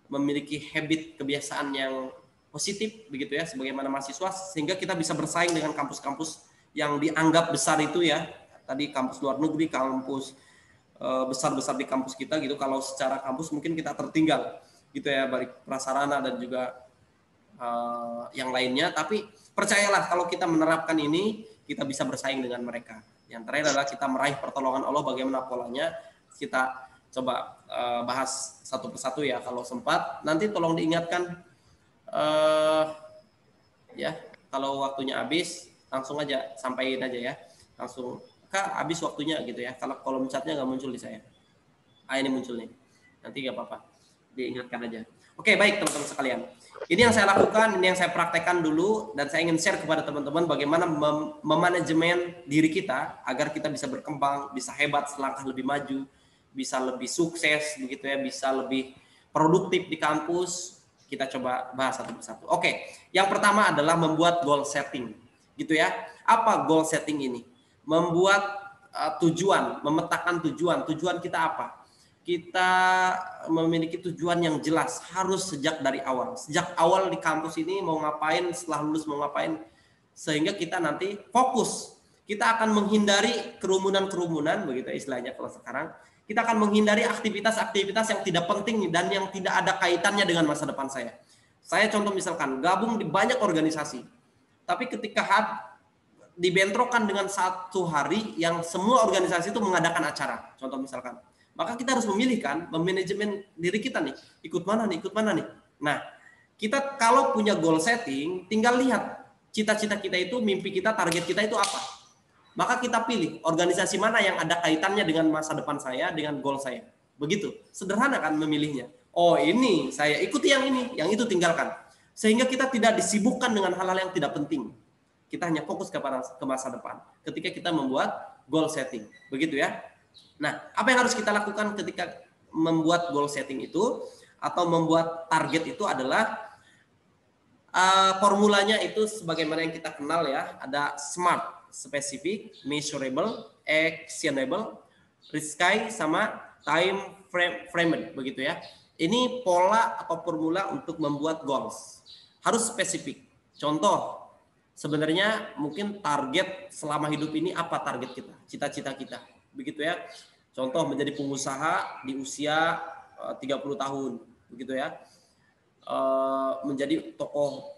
memiliki habit kebiasaan yang positif begitu ya sebagaimana mahasiswa, sehingga kita bisa bersaing dengan kampus-kampus yang dianggap besar itu ya, tadi kampus luar negeri, kampus besar-besar di kampus kita gitu. Kalau secara kampus mungkin kita tertinggal gitu ya, baik prasarana dan juga yang lainnya, tapi percayalah kalau kita menerapkan ini kita bisa bersaing dengan mereka. Yang terakhir adalah kita meraih pertolongan Allah. Bagaimana polanya kita coba bahas satu persatu ya kalau sempat. Nanti tolong diingatkan ya, kalau waktunya habis langsung aja sampaikan aja ya, langsung Kak habis waktunya gitu ya. Kalau kolom chatnya nggak muncul di saya, ini muncul nih, nanti nggak apa-apa, diingatkan aja. Oke, baik teman-teman sekalian, ini yang saya lakukan, ini yang saya praktekkan dulu, dan saya ingin share kepada teman-teman bagaimana memanajemen diri kita agar kita bisa berkembang, bisa hebat, selangkah lebih maju, bisa lebih sukses begitu ya, bisa lebih produktif di kampus. Kita coba bahas satu persatu. Oke, yang pertama adalah membuat goal setting gitu ya. Apa goal setting ini? Membuat tujuan, memetakan tujuan kita apa? Kita memiliki tujuan yang jelas, harus sejak dari awal. Sejak awal di kampus ini mau ngapain, setelah lulus mau ngapain, sehingga kita nanti fokus. Kita akan menghindari kerumunan-kerumunan begitu istilahnya kalau sekarang. Kita akan menghindari aktivitas-aktivitas yang tidak penting dan yang tidak ada kaitannya dengan masa depan saya. Saya contoh misalkan gabung di banyak organisasi, tapi ketika dibentrokan dengan satu hari yang semua organisasi itu mengadakan acara, contoh misalkan, maka kita harus memilih kan, memanajemen diri kita nih, ikut mana nih. Nah, kita kalau punya goal setting, tinggal lihat cita-cita kita itu, mimpi kita, target kita itu apa. Maka kita pilih organisasi mana yang ada kaitannya dengan masa depan saya, dengan goal saya. Begitu, sederhana kan memilihnya. Oh ini, saya ikuti yang ini, yang itu tinggalkan. Sehingga kita tidak disibukkan dengan hal-hal yang tidak penting. Kita hanya fokus ke masa depan ketika kita membuat goal setting. Begitu ya. Nah, apa yang harus kita lakukan ketika membuat goal setting itu atau membuat target itu adalah formulanya itu sebagaimana yang kita kenal ya, ada SMART, specific, measurable, actionable, risky, sama time framed begitu ya. Ini pola atau formula untuk membuat goals. Harus spesifik. Contoh, sebenarnya mungkin target selama hidup ini apa target kita, cita-cita kita, begitu ya. Contoh menjadi pengusaha di usia 30 tahun, begitu ya. Menjadi tokoh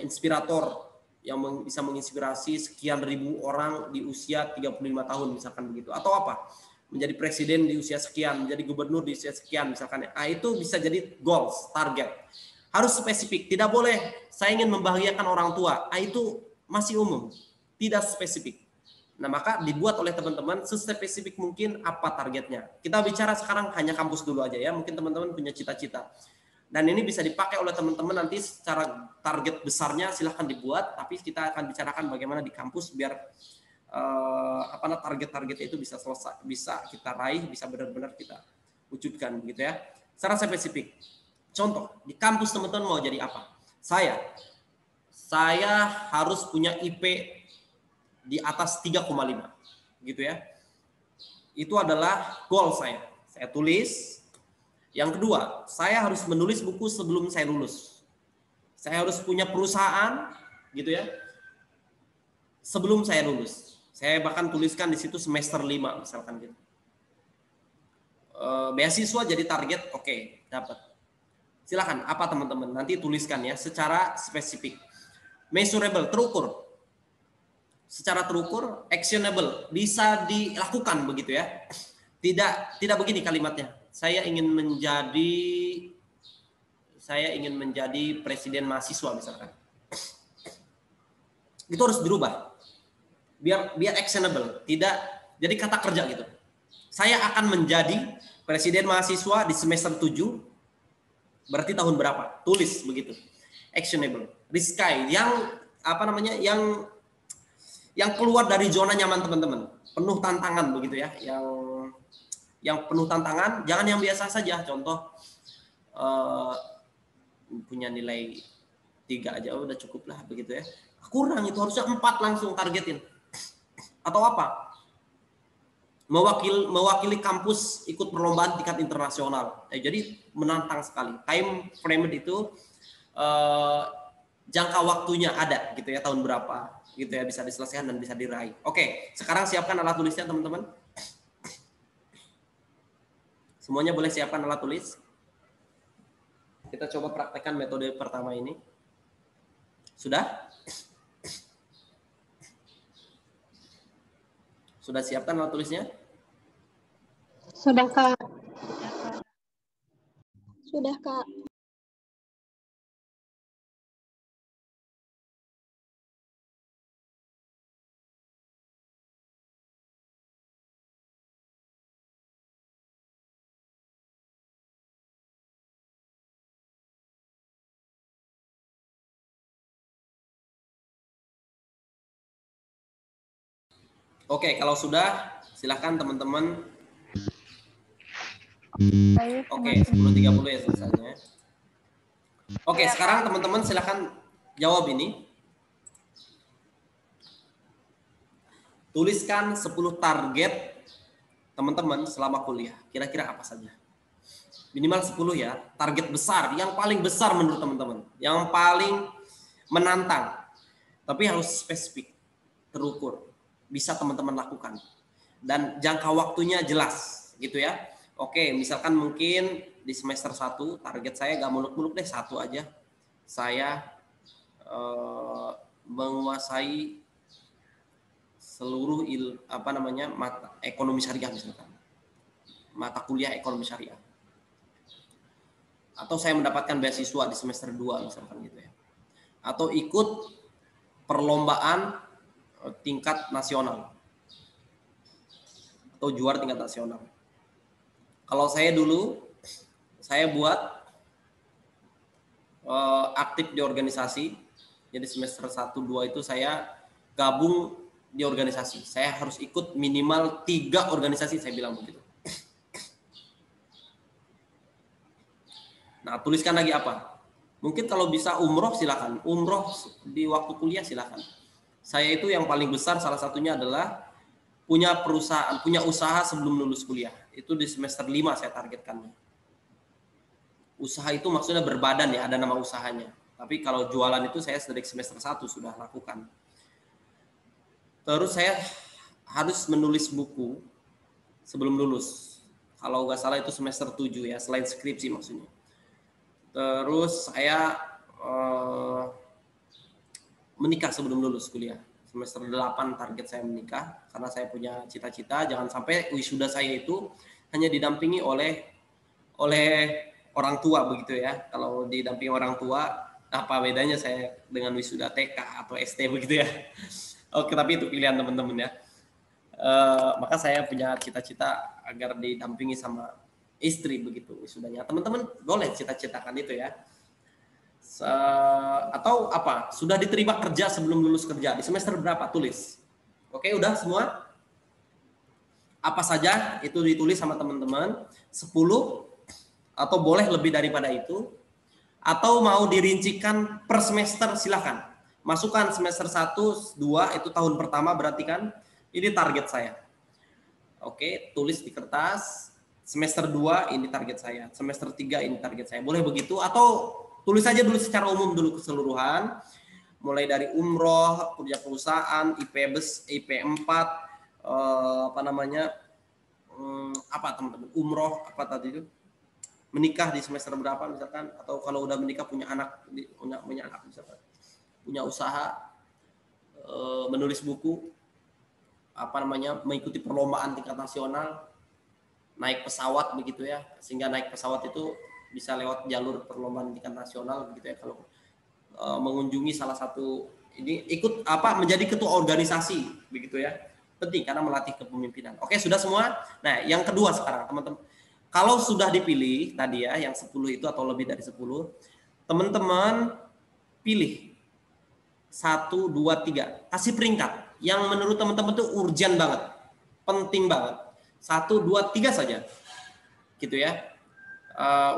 inspirator yang bisa menginspirasi sekian ribu orang di usia 35 tahun misalkan begitu. Atau apa? Menjadi presiden di usia sekian, menjadi gubernur di usia sekian misalkan. Itu bisa jadi goals, target. Harus spesifik, tidak boleh saya ingin membahagiakan orang tua. Itu masih umum, tidak spesifik. Nah, maka dibuat oleh teman-teman sespesifik mungkin apa targetnya. Kita bicara sekarang hanya kampus dulu aja ya. Mungkin teman-teman punya cita-cita. Dan ini bisa dipakai oleh teman-teman nanti secara target besarnya silahkan dibuat, tapi kita akan bicarakan bagaimana di kampus biar target-targetnya itu bisa selesai, bisa kita raih, bisa benar-benar kita wujudkan gitu ya. Secara spesifik. Contoh, di kampus teman-teman mau jadi apa? Saya harus punya IP di atas 3,5 gitu ya. Itu adalah goal saya. Saya tulis. Yang kedua, saya harus menulis buku sebelum saya lulus. Saya harus punya perusahaan gitu ya. Sebelum saya lulus. Saya bahkan tuliskan di situ semester 5 misalkan gitu. Beasiswa jadi target, oke, dapat. Silakan apa teman-teman nanti tuliskan ya secara spesifik. Measurable, terukur. secara terukur, actionable, bisa dilakukan begitu ya. Tidak begini kalimatnya. Saya ingin menjadi presiden mahasiswa misalkan. Itu harus dirubah. Biar actionable, tidak jadi kata kerja gitu. Saya akan menjadi presiden mahasiswa di semester 7. Berarti tahun berapa? Tulis begitu. Actionable. Risky yang yang keluar dari zona nyaman teman-teman. Penuh tantangan begitu ya. Yang penuh tantangan, jangan yang biasa saja. Contoh punya nilai 3 aja udah cukup lah begitu ya. Kurang, itu harusnya 4 langsung targetin. Atau apa? Mewakili kampus ikut perlombaan tingkat internasional. Jadi menantang sekali. Time frame itu jangka waktunya ada gitu ya, tahun berapa gitu ya, bisa diselesaikan dan bisa diraih. Oke, sekarang siapkan alat tulisnya teman-teman. Semuanya boleh siapkan alat tulis. Kita coba praktekkan metode pertama ini. Sudah? Sudah siapkan alat tulisnya? Sudah, Kak. Sudah, Kak. Oke, kalau sudah silakan teman-teman. Oke, 10.30 ya selesainya. Oke, sekarang teman-teman silakan jawab ini. Tuliskan 10 target teman-teman selama kuliah. Kira-kira apa saja? Minimal 10 ya. Target besar, yang paling besar menurut teman-teman. Yang paling menantang. Tapi harus spesifik, terukur. Bisa teman-teman lakukan. Dan jangka waktunya jelas gitu ya. Oke, misalkan mungkin di semester 1 target saya gak muluk-muluk deh, 1 aja. Saya menguasai seluruh mata ekonomi syariah misalkan. Mata kuliah ekonomi syariah. Atau saya mendapatkan beasiswa di semester 2 misalkan gitu ya. Atau ikut perlombaan tingkat nasional. Atau juara tingkat nasional. Kalau saya dulu, saya buat aktif di organisasi. Jadi semester 1-2 itu saya gabung di organisasi. Saya harus ikut minimal 3 organisasi, saya bilang begitu. Nah, tuliskan lagi apa? Mungkin kalau bisa umroh silakan. Umroh di waktu kuliah silakan. Saya itu yang paling besar salah satunya adalah punya perusahaan, punya usaha sebelum lulus kuliah. Itu di semester 5 saya targetkan. Usaha itu maksudnya berbadan ya, ada nama usahanya. Tapi kalau jualan itu saya dari semester 1 sudah lakukan. Terus saya harus menulis buku sebelum lulus. Kalau nggak salah itu semester 7 ya, selain skripsi maksudnya. Terus saya menikah sebelum lulus kuliah. Semester 8 target saya menikah karena saya punya cita-cita jangan sampai wisuda saya itu hanya didampingi oleh orang tua begitu ya. Kalau didampingi orang tua, apa bedanya saya dengan wisuda TK atau ST begitu ya. Oke, tapi itu pilihan teman-teman ya. Maka saya punya cita-cita agar didampingi sama istri begitu wisudanya. Teman-teman boleh cita-citakan itu ya. Atau apa? Sudah diterima kerja sebelum lulus kerja. Di semester berapa? Tulis. Oke, udah semua? Apa saja itu ditulis sama teman-teman. 10 atau boleh lebih daripada itu. Atau mau dirincikan per semester silahkan. Masukkan semester 1, 2 itu tahun pertama berarti kan ini target saya. Oke, tulis di kertas. Semester 2 ini target saya. Semester 3 ini target saya. Boleh begitu atau tulis aja dulu secara umum dulu keseluruhan. Mulai dari umroh, kerja perusahaan, IP 4, apa teman-teman? Umroh apa tadi itu? Menikah di semester berapa misalkan, atau kalau udah menikah punya anak misalkan. Punya usaha, menulis buku, mengikuti perlombaan tingkat nasional, naik pesawat begitu ya, sehingga naik pesawat itu bisa lewat jalur perlombaan tingkat nasional begitu ya. Kalau mengunjungi salah satu ini ikut menjadi ketua organisasi begitu ya, penting karena melatih kepemimpinan. Oke, sudah semua. Nah, yang kedua sekarang teman-teman, kalau sudah dipilih tadi ya yang 10 itu atau lebih dari 10, teman-teman pilih 1, 2, 3, kasih peringkat yang menurut teman-teman itu urgent banget, penting banget. 1, 2, 3 saja gitu ya.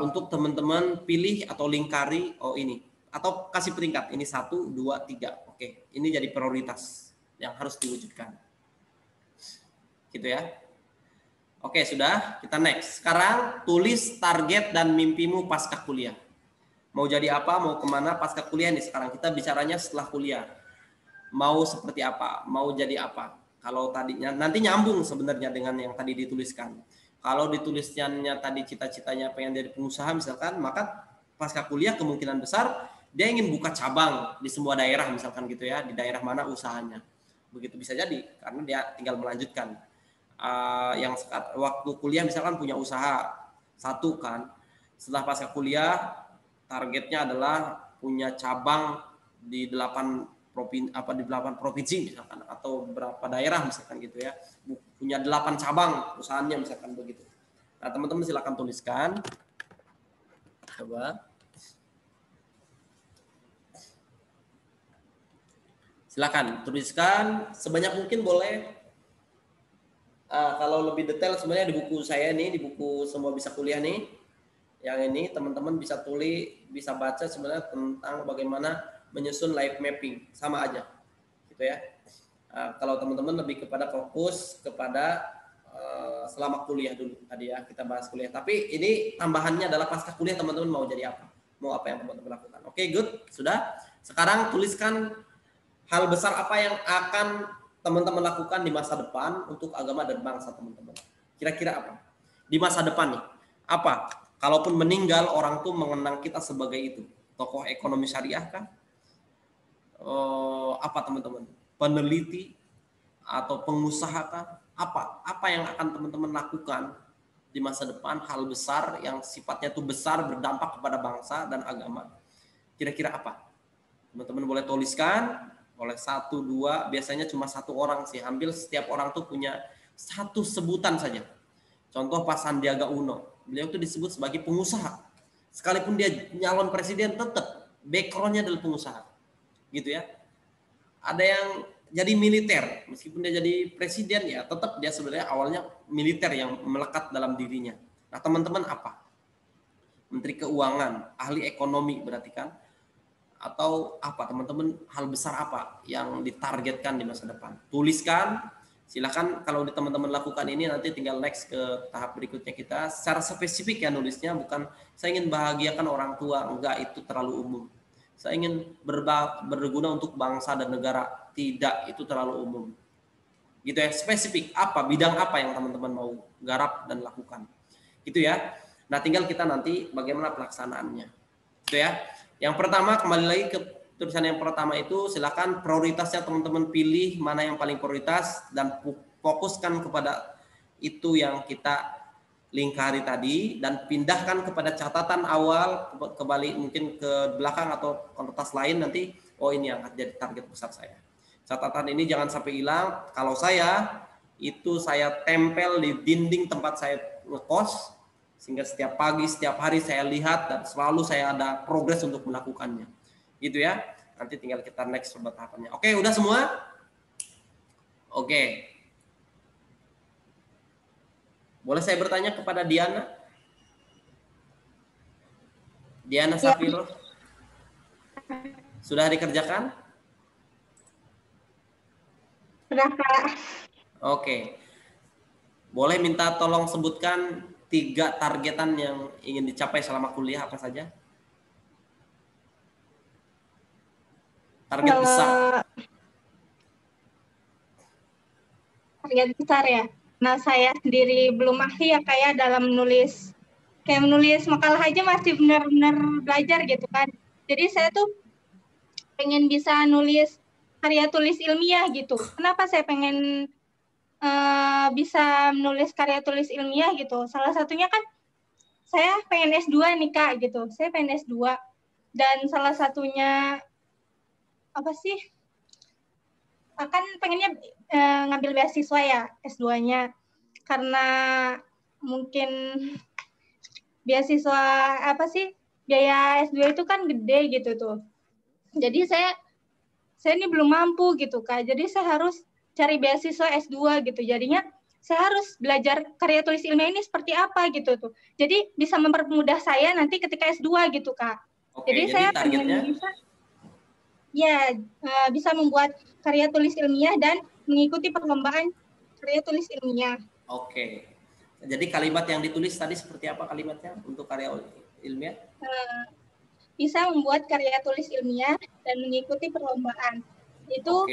Untuk teman-teman pilih atau lingkari, ini atau kasih peringkat ini 1, 2, 3. Oke, ini jadi prioritas yang harus diwujudkan gitu ya. Oke, sudah, kita next. Sekarang tulis target dan mimpimu pasca kuliah. Mau jadi apa, mau kemana pasca kuliah nih. Sekarang kita bicaranya setelah kuliah, mau seperti apa, mau jadi apa. Kalau tadinya nanti nyambung sebenarnya dengan yang tadi dituliskan. Kalau ditulisnya tadi cita-citanya pengen jadi pengusaha misalkan, maka pasca kuliah kemungkinan besar dia ingin buka cabang di semua daerah misalkan gitu ya, di daerah mana usahanya. Begitu bisa jadi karena dia tinggal melanjutkan. Yang waktu kuliah misalkan punya usaha satu kan, setelah pasca kuliah targetnya adalah punya cabang di 8 provinsi misalkan, atau berapa daerah misalkan gitu ya, punya 8 cabang usahanya misalkan begitu. Nah, teman-teman silakan tuliskan. Coba. Silakan tuliskan sebanyak mungkin boleh. Kalau lebih detail sebenarnya di buku saya nih, di buku Semua Bisa Kuliah nih, yang ini teman-teman bisa tulis, bisa baca sebenarnya tentang bagaimana menyusun life mapping, sama aja gitu ya. Kalau teman-teman lebih kepada fokus kepada selama kuliah dulu tadi ya, kita bahas kuliah. Tapi ini tambahannya adalah pasca kuliah teman-teman mau jadi apa, mau apa yang teman-teman lakukan. Oke, good, sudah. Sekarang tuliskan hal besar apa yang akan teman-teman lakukan di masa depan untuk agama dan bangsa teman-teman. Kira-kira apa? Di masa depan nih, apa? Kalaupun meninggal, orang tuh mengenang kita sebagai itu. Tokoh ekonomi syariah kan? Apa teman-teman? Peneliti atau pengusaha kan? Apa yang akan teman-teman lakukan di masa depan, hal besar yang sifatnya tuh besar, berdampak kepada bangsa dan agama. Kira-kira apa? Teman-teman boleh tuliskan. Oleh 1, 2, biasanya cuma 1 orang sih. Hampir setiap orang tuh punya 1 sebutan saja. Contoh Pak Sandiaga Uno, beliau tuh disebut sebagai pengusaha. Sekalipun dia nyalon presiden, tetap background-nya adalah pengusaha. Gitu ya. Ada yang jadi militer, meskipun dia jadi presiden ya, tetap dia sebenarnya awalnya militer yang melekat dalam dirinya. Nah, teman-teman apa? Menteri Keuangan, ahli ekonomi berarti kan? Atau apa teman-teman, hal besar apa yang ditargetkan di masa depan? Tuliskan, silakan. Kalau teman-teman lakukan ini nanti tinggal next ke tahap berikutnya kita secara spesifik ya nulisnya, bukan saya ingin bahagiakan orang tua, enggak, itu terlalu umum. Saya ingin berguna untuk bangsa dan negara, tidak, itu terlalu umum. Gitu ya, spesifik apa, bidang apa yang teman-teman mau garap dan lakukan. Gitu ya. Nah, tinggal kita nanti bagaimana pelaksanaannya. Gitu ya. Yang pertama, kembali lagi ke tulisan yang pertama itu, silakan prioritasnya teman-teman pilih mana yang paling prioritas dan fokuskan kepada itu yang kita lingkari tadi, dan pindahkan kepada catatan awal, kembali mungkin ke belakang atau kertas lain nanti, ini yang akan jadi target besar saya. Catatan ini jangan sampai hilang. Kalau saya, itu saya tempel di dinding tempat saya ngekos, sehingga setiap pagi, setiap hari saya lihat dan selalu saya ada progres untuk melakukannya. Gitu ya. Nanti tinggal kita next coba tahapannya. Oke, udah semua? Oke. Boleh saya bertanya kepada Diana? Diana Safiro? Sudah dikerjakan? Sudah, Kak. Oke. Boleh minta tolong sebutkan 3 targetan yang ingin dicapai selama kuliah apa saja? Target besar. Target besar ya. Nah, saya sendiri belum ahli ya kayak dalam menulis. Kayak menulis makalah aja masih benar-benar belajar gitu kan. Jadi saya tuh pengen bisa nulis karya tulis ilmiah gitu. Kenapa saya pengen bisa menulis karya tulis ilmiah gitu? Salah satunya kan saya pengen S2 nih Kak gitu. Saya pengen S2 dan salah satunya apa sih? Akan pengennya ngambil beasiswa ya S2-nya. Karena mungkin beasiswa apa sih? Biaya S2 itu kan gede gitu tuh. Jadi saya ini belum mampu gitu Kak. Jadi saya harus cari beasiswa S2 gitu. Jadinya saya harus belajar karya tulis ilmiah ini seperti apa gitu tuh. Jadi bisa mempermudah saya nanti ketika S2 gitu Kak. Oke, Jadi saya targetnya pengen bisa membuat karya tulis ilmiah dan mengikuti perlombaan karya tulis ilmiah. Oke. Jadi kalimat yang ditulis tadi seperti apa kalimatnya untuk karya ilmiah? Bisa membuat karya tulis ilmiah dan mengikuti perlombaan. Itu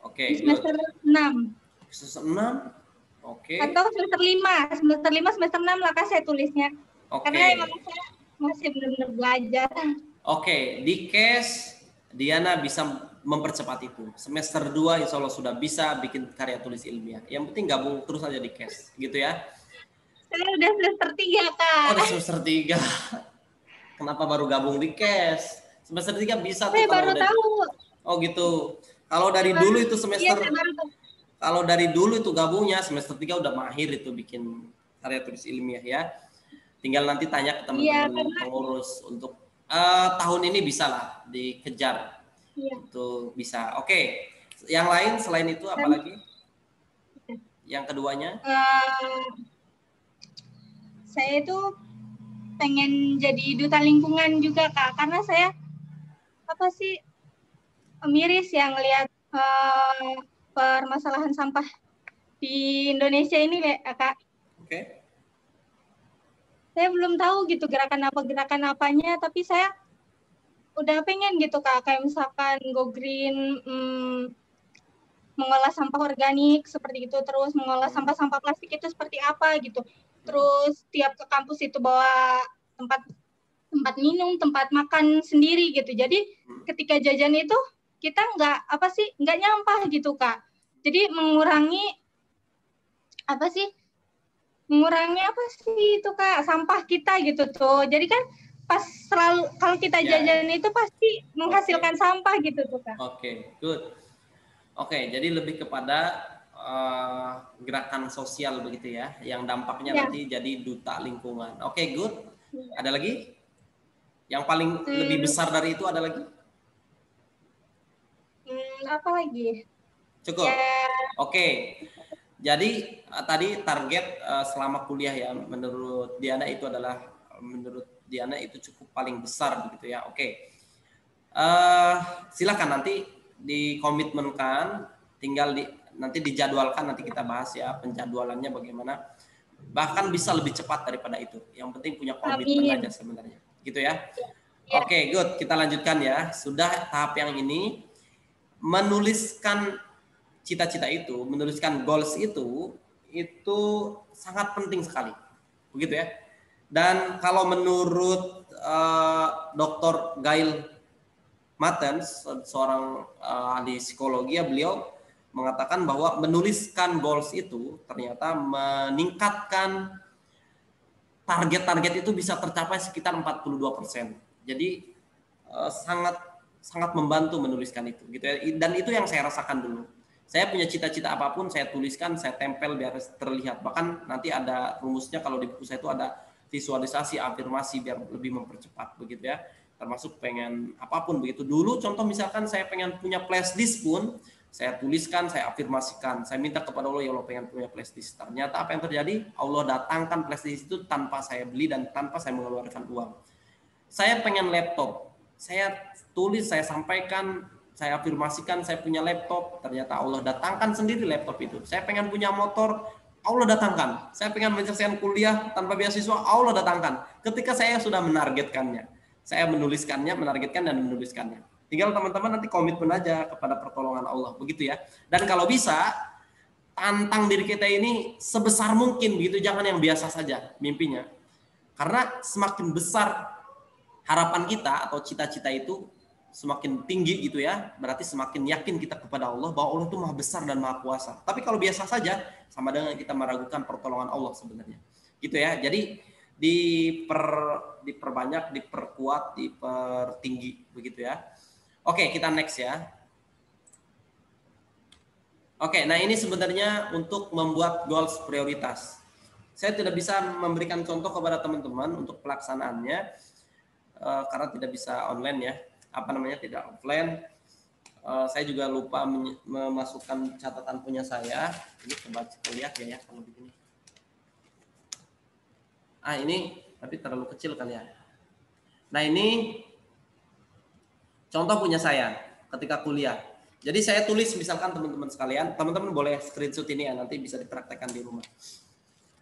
Oke. semester 6. Semester 6? Oke. Atau semester 5. Semester 5, semester 6 lah Kak saya tulisnya. Karena emang saya masih benar-benar belajar. Oke, di case Diana bisa mempercepat itu. Semester 2 insya Allah sudah bisa bikin karya tulis ilmiah. Yang penting gabung terus aja di case, gitu ya. Saya udah semester 3 Kak. Oh, udah semester 3. Kenapa baru gabung di case? Semester 3 bisa tuh. Saya baru tahu. Oh gitu. Kalau dari dulu itu semester, kalau dari dulu itu gabungnya semester 3 udah mahir itu bikin karya tulis ilmiah ya. Tinggal nanti tanya ke teman-teman pengurus untuk tahun ini bisa lah dikejar. Itu bisa. Oke. Yang lain selain itu apa lagi? Yang keduanya? Saya itu pengen jadi duta lingkungan juga Kak, karena saya miris yang lihat permasalahan sampah di Indonesia ini Kak. Oke. Saya belum tahu gitu gerakan apanya, tapi saya udah pengen gitu Kak, kayak misalkan Go Green, mengolah sampah organik seperti itu, terus mengolah sampah-sampah plastik itu seperti apa gitu. Terus tiap ke kampus itu bawa tempat minum, tempat makan sendiri gitu. Jadi ketika jajan itu kita nggak nyampah gitu Kak. Jadi mengurangi itu Kak, sampah kita gitu tuh. Jadi kan pas selalu kalau kita jajan itu pasti menghasilkan sampah gitu tuh Kak. Oke, good. Oke, jadi lebih kepada gerakan sosial begitu ya, yang dampaknya nanti jadi duta lingkungan. Oke, good. Ada lagi? Yang paling lebih besar dari itu ada lagi? Apa lagi? Cukup. Oke. Jadi tadi target selama kuliah ya, menurut Diana itu cukup paling besar begitu ya. Oke. Silakan nanti dikomitmenkan, tinggal nanti dijadwalkan, nanti kita bahas ya penjadwalannya bagaimana. Bahkan bisa lebih cepat daripada itu. Yang penting punya komitmen aja sebenarnya. Gitu ya. Oke, good. Kita lanjutkan ya. Sudah tahap yang ini, menuliskan cita-cita itu, menuliskan goals itu sangat penting sekali. Begitu ya. Dan kalau menurut Dr. Gail Martens, seorang ahli psikologi, beliau mengatakan bahwa menuliskan goals itu ternyata meningkatkan target-target itu bisa tercapai sekitar 42%. Jadi sangat membantu menuliskan itu gitu ya. Dan itu yang saya rasakan dulu. Saya punya cita-cita apapun saya tuliskan, saya tempel biar terlihat. Bahkan nanti ada rumusnya kalau di buku saya itu ada visualisasi, afirmasi biar lebih mempercepat begitu ya. Termasuk pengen apapun begitu. Dulu contoh misalkan saya pengen punya flashdisk pun saya tuliskan, saya afirmasikan, saya minta kepada Allah, ya Allah pengen punya flashdisk. Ternyata apa yang terjadi? Allah datangkan flashdisk itu tanpa saya beli dan tanpa saya mengeluarkan uang. Saya pengen laptop, saya tulis, saya sampaikan, saya afirmasikan, saya punya laptop, ternyata Allah datangkan sendiri laptop itu. Saya pengen punya motor, Allah datangkan. Saya pengen menyelesaikan kuliah tanpa beasiswa, Allah datangkan. Ketika saya sudah menargetkannya, saya menuliskannya, menargetkan dan menuliskannya. Tinggal teman-teman nanti komitmen aja kepada pertolongan Allah, begitu ya. Dan kalau bisa, tantang diri kita ini sebesar mungkin, begitu. Jangan yang biasa saja mimpinya. Karena semakin besar harapan kita atau cita-cita itu, semakin tinggi gitu ya, berarti semakin yakin kita kepada Allah bahwa Allah itu maha besar dan maha kuasa. Tapi kalau biasa saja, sama dengan kita meragukan pertolongan Allah sebenarnya. Gitu ya. Jadi diperbanyak, diperkuat, dipertinggi begitu ya. Oke, kita next ya. Oke, nah ini sebenarnya untuk membuat goals prioritas. Saya tidak bisa memberikan contoh kepada teman-teman untuk pelaksanaannya karena tidak bisa online ya. Tidak offline. Saya juga lupa memasukkan catatan punya saya. Ini coba lihat ya kalau begini. Ini tapi terlalu kecil kali ya. Nah ini contoh punya saya ketika kuliah. Jadi saya tulis misalkan teman-teman sekalian, teman-teman boleh screenshot ini ya, nanti bisa dipraktekkan di rumah.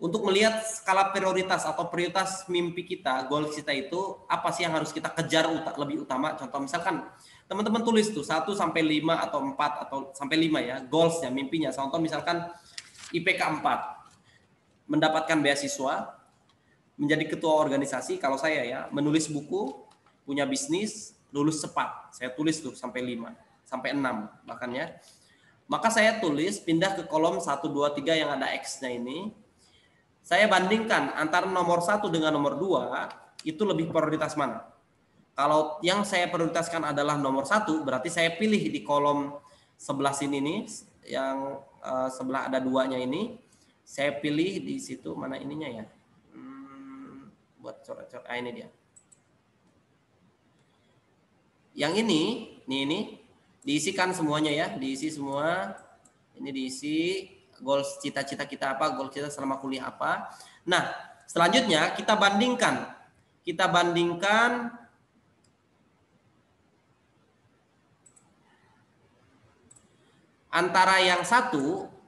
Untuk melihat skala prioritas atau prioritas mimpi kita, goal kita itu apa sih yang harus kita kejar lebih utama. Contoh misalkan teman-teman tulis tuh 1 sampai 5 atau 4 atau sampai 5 ya, goalsnya, mimpinya. Contoh misalkan IPK 4, mendapatkan beasiswa, menjadi ketua organisasi, kalau saya ya, menulis buku, punya bisnis, lulus cepat. Saya tulis tuh sampai 5, sampai 6 bahkan ya. Maka saya tulis pindah ke kolom 1, 2, 3 yang ada X-nya ini. Saya bandingkan antara nomor 1 dengan nomor 2 itu lebih prioritas mana. Kalau yang saya prioritaskan adalah nomor 1, berarti saya pilih di kolom sebelah sini nih, yang sebelah ada 2-nya ini. Saya pilih di situ mana ininya ya. Buat coret-coret. Ini dia. Yang ini diisikan semuanya ya, diisi semua. Ini diisi. Goals cita-cita kita apa, goals kita selama kuliah apa. Nah, selanjutnya kita bandingkan. Antara yang 1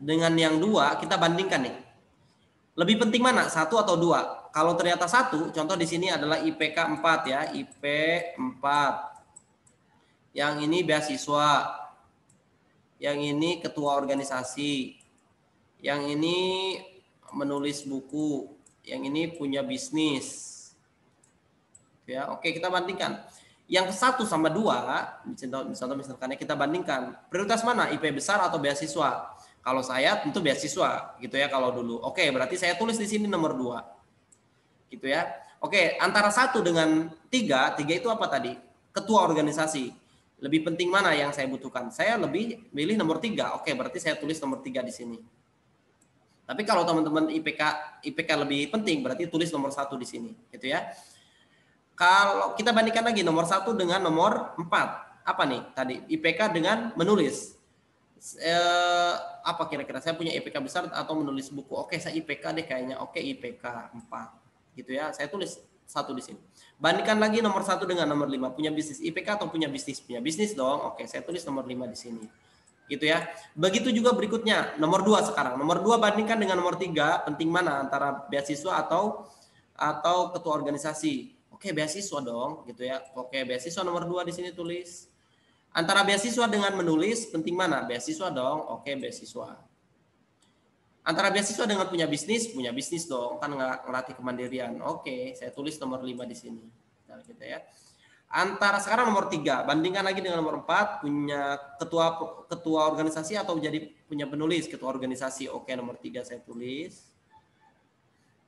dengan yang 2, kita bandingkan nih. Lebih penting mana, 1 atau 2? Kalau ternyata 1, contoh di sini adalah IPK 4 ya, IP 4. Yang ini beasiswa. Yang ini ketua organisasi. Yang ini menulis buku, yang ini punya bisnis. Ya, oke, kita bandingkan. Yang 1 sama 2, misalkan kita bandingkan, prioritas mana? IP besar atau beasiswa? Kalau saya tentu beasiswa, gitu ya kalau dulu. Oke, berarti saya tulis di sini nomor 2. Gitu ya. Oke, antara 1 dengan 3 itu apa tadi? Ketua organisasi. Lebih penting mana yang saya butuhkan? Saya lebih milih nomor 3. Oke, berarti saya tulis nomor 3 di sini. Tapi kalau teman-teman IPK lebih penting, berarti tulis nomor 1 di sini, gitu ya. Kalau kita bandingkan lagi nomor 1 dengan nomor 4, apa nih tadi? IPK dengan menulis. Apa kira-kira? Saya punya IPK besar atau menulis buku? Oke, saya IPK deh kayaknya. Oke, IPK 4, gitu ya. Saya tulis 1 di sini. Bandingkan lagi nomor 1 dengan nomor 5, punya bisnis IPK atau punya bisnis? Punya bisnis dong. Oke, saya tulis nomor 5 di sini. Gitu ya. Begitu juga berikutnya, nomor 2 sekarang. Nomor 2 bandingkan dengan nomor 3, penting mana antara beasiswa atau ketua organisasi? Oke, beasiswa dong, gitu ya. Oke, beasiswa nomor 2 di sini tulis. Antara beasiswa dengan menulis, penting mana? Beasiswa dong. Oke, beasiswa. Antara beasiswa dengan punya bisnis dong, kan ngelatih kemandirian. Oke, saya tulis nomor 5 di sini. Nah, gitu ya. Antara sekarang nomor 3, bandingkan lagi dengan nomor 4, punya ketua organisasi atau jadi punya penulis ketua organisasi. Oke, nomor 3 saya tulis.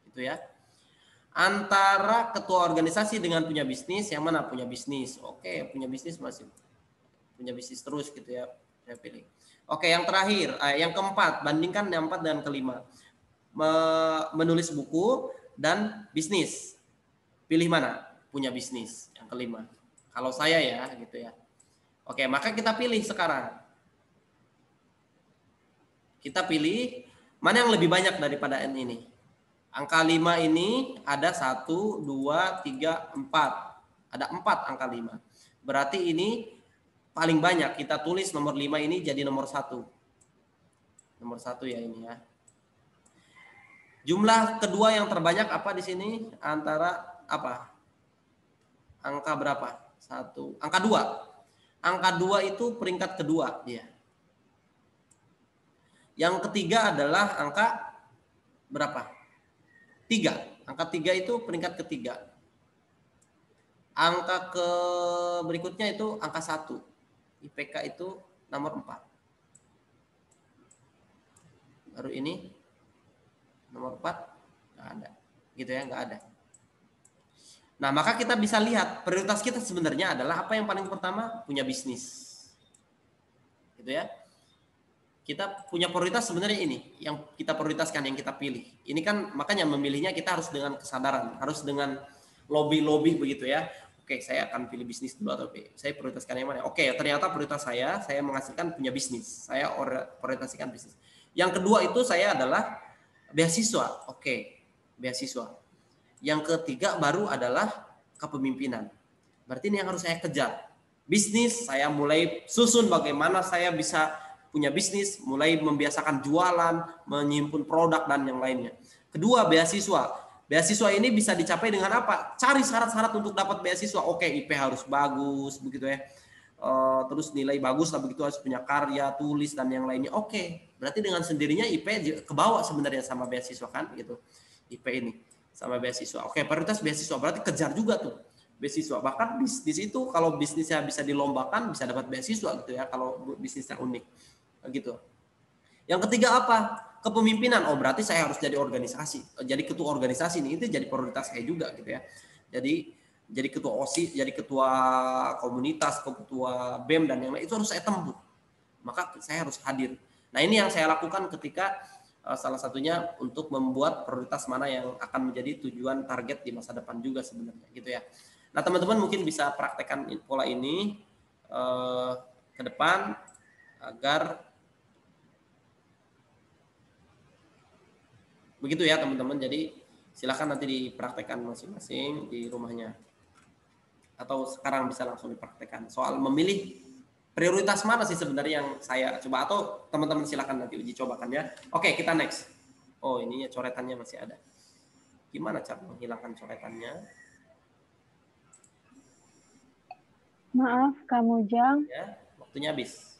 Gitu ya. Antara ketua organisasi dengan punya bisnis, yang mana punya bisnis? Oke, punya bisnis masih punya bisnis terus gitu ya. Saya pilih. Oke, yang terakhir, yang keempat, bandingkan yang 4 dan kelima. Menulis buku dan bisnis. Pilih mana? Punya bisnis yang kelima. Kalau saya ya gitu ya. Oke, maka kita pilih sekarang. Kita pilih mana yang lebih banyak daripada N ini. Angka 5 ini ada 1, 2, 3, 4. Ada 4 angka 5. Berarti ini paling banyak. Kita tulis nomor 5 ini jadi nomor 1. Nomor 1 ya ini ya. Jumlah kedua yang terbanyak apa di sini? Antara apa? Angka berapa? 1. Angka 2. Angka 2 itu peringkat kedua dia. Yang ketiga adalah angka berapa? 3. Angka 3 itu peringkat ketiga. Angka ke berikutnya itu angka 1. IPK itu nomor 4. Baru ini nomor 4 nggak ada. Gitu ya, nggak ada. Nah, maka kita bisa lihat prioritas kita sebenarnya adalah apa yang paling pertama? Punya bisnis. Gitu ya. Kita punya prioritas sebenarnya ini, yang kita prioritaskan, yang kita pilih. Ini kan makanya memilihnya kita harus dengan kesadaran, harus dengan lobby begitu ya. Oke, saya akan pilih bisnis dulu atau saya prioritaskan yang mana? Oke, ternyata prioritas saya menghasilkan punya bisnis. Saya prioritaskan bisnis. Yang kedua itu saya adalah beasiswa. Oke, beasiswa. Yang ketiga baru adalah kepemimpinan. Berarti ini yang harus saya kejar. Bisnis, saya mulai susun bagaimana saya bisa punya bisnis, mulai membiasakan jualan, menyimpun produk dan yang lainnya. Kedua, beasiswa. Beasiswa ini bisa dicapai dengan apa? Cari syarat-syarat untuk dapat beasiswa. Oke, IP harus bagus, begitu ya. Terus nilai bagus lah begitu, harus punya karya, tulis dan yang lainnya. Oke, berarti dengan sendirinya IP kebawa sebenarnya sama beasiswa kan, gitu. IP ini sama beasiswa. Oke, prioritas beasiswa berarti kejar juga tuh beasiswa. Bahkan bisnis itu kalau bisnisnya bisa dilombakan bisa dapat beasiswa gitu ya, kalau bisnisnya unik gitu. Yang ketiga apa? Kepemimpinan. Oh, berarti saya harus jadi organisasi. Jadi ketua organisasi ini itu jadi prioritas saya juga gitu ya. Jadi ketua OSIS, jadi ketua komunitas, ketua BEM dan yang lain itu harus saya tempuh. Maka saya harus hadir. Nah, ini yang saya lakukan ketika salah satunya untuk membuat prioritas mana yang akan menjadi tujuan target di masa depan juga sebenarnya gitu ya. Nah, teman-teman mungkin bisa praktekkan pola ini ke depan agar begitu ya teman-teman. Jadi silakan nanti dipraktekkan masing-masing di rumahnya. Atau sekarang bisa langsung dipraktekkan. Soal memilih prioritas mana sih sebenarnya yang saya coba, atau teman-teman silakan nanti uji cobakan ya. Oke, kita next. Oh, ininya coretannya masih ada. Gimana cara menghilangkan coretannya? Maaf, kamu Jang. Ya, waktunya habis.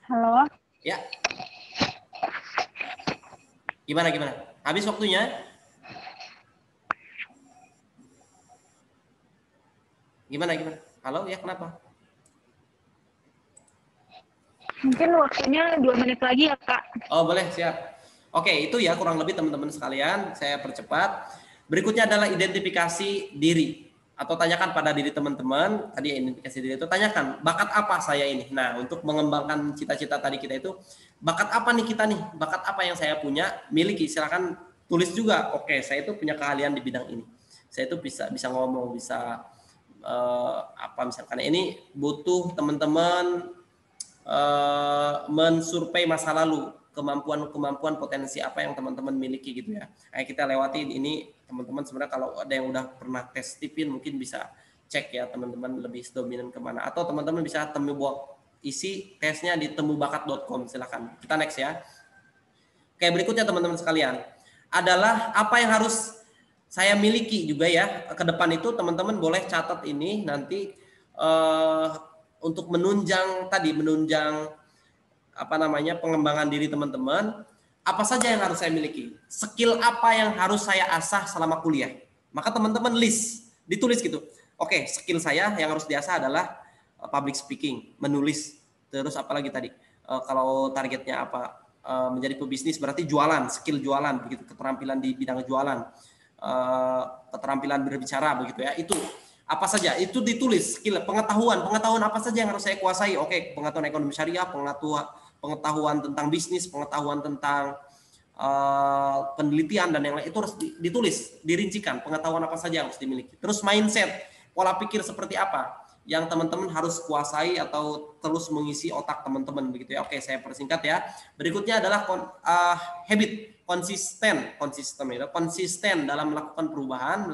Halo. Ya. Gimana? Habis waktunya? Gimana? Halo, ya kenapa? Mungkin waktunya 2 menit lagi ya, Kak. Oh, boleh, siap. Oke, itu ya kurang lebih teman-teman sekalian, saya percepat. Berikutnya adalah identifikasi diri. Atau tanyakan pada diri teman-teman, tadi identifikasi diri itu tanyakan, bakat apa saya ini? Nah, untuk mengembangkan cita-cita tadi kita itu, bakat apa nih kita nih? Bakat apa yang saya punya, miliki, silakan tulis juga. Oke, saya itu punya keahlian di bidang ini. Saya itu bisa ngomong, bisa apa misalkan ini butuh teman-teman mensurvei masa lalu, kemampuan potensi apa yang teman-teman miliki gitu ya. Kayak kita lewati ini teman-teman, sebenarnya kalau ada yang udah pernah tes tipin mungkin bisa cek ya teman-teman lebih dominan kemana, atau teman-teman bisa isi tesnya di temubakat.com. Silakan kita next ya. Kayak berikutnya teman-teman sekalian adalah apa yang harus saya miliki juga ya ke depan itu. Teman-teman boleh catat ini nanti untuk menunjang pengembangan diri teman-teman. Apa saja yang harus saya miliki? Skill apa yang harus saya asah selama kuliah? Maka teman-teman ditulis gitu. Oke, skill saya yang harus diasah adalah public speaking, menulis. Terus apalagi tadi? Kalau targetnya apa? Menjadi pebisnis berarti jualan, skill jualan, begitu, keterampilan di bidang jualan, keterampilan berbicara, begitu ya. Itu apa saja? Itu ditulis. Skill, pengetahuan apa saja yang harus saya kuasai? Oke, pengetahuan ekonomi syariah, pengetahuan tentang bisnis, pengetahuan tentang penelitian dan yang lain, itu harus ditulis, dirincikan pengetahuan apa saja yang harus dimiliki. Terus mindset, pola pikir seperti apa yang teman-teman harus kuasai atau terus mengisi otak teman-teman, begitu ya. Oke, saya persingkat ya. Berikutnya adalah habit, konsisten dalam melakukan perubahan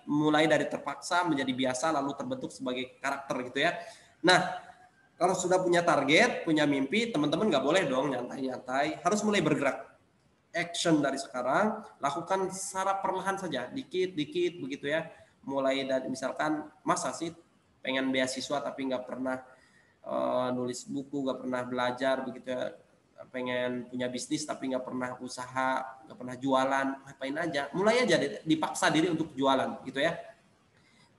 mulai dari terpaksa menjadi biasa lalu terbentuk sebagai karakter gitu ya. Nah, kalau sudah punya target, punya mimpi, teman-teman nggak boleh dong nyantai-nyantai, harus mulai bergerak. Action dari sekarang, lakukan secara perlahan saja, dikit-dikit begitu ya. Mulai dari misalkan, masa sih pengen beasiswa tapi nggak pernah nulis buku, nggak pernah belajar begitu ya. pengen punya bisnis tapi nggak pernah usaha, nggak pernah jualan, ngapain aja, mulai aja dipaksa diri untuk jualan gitu ya.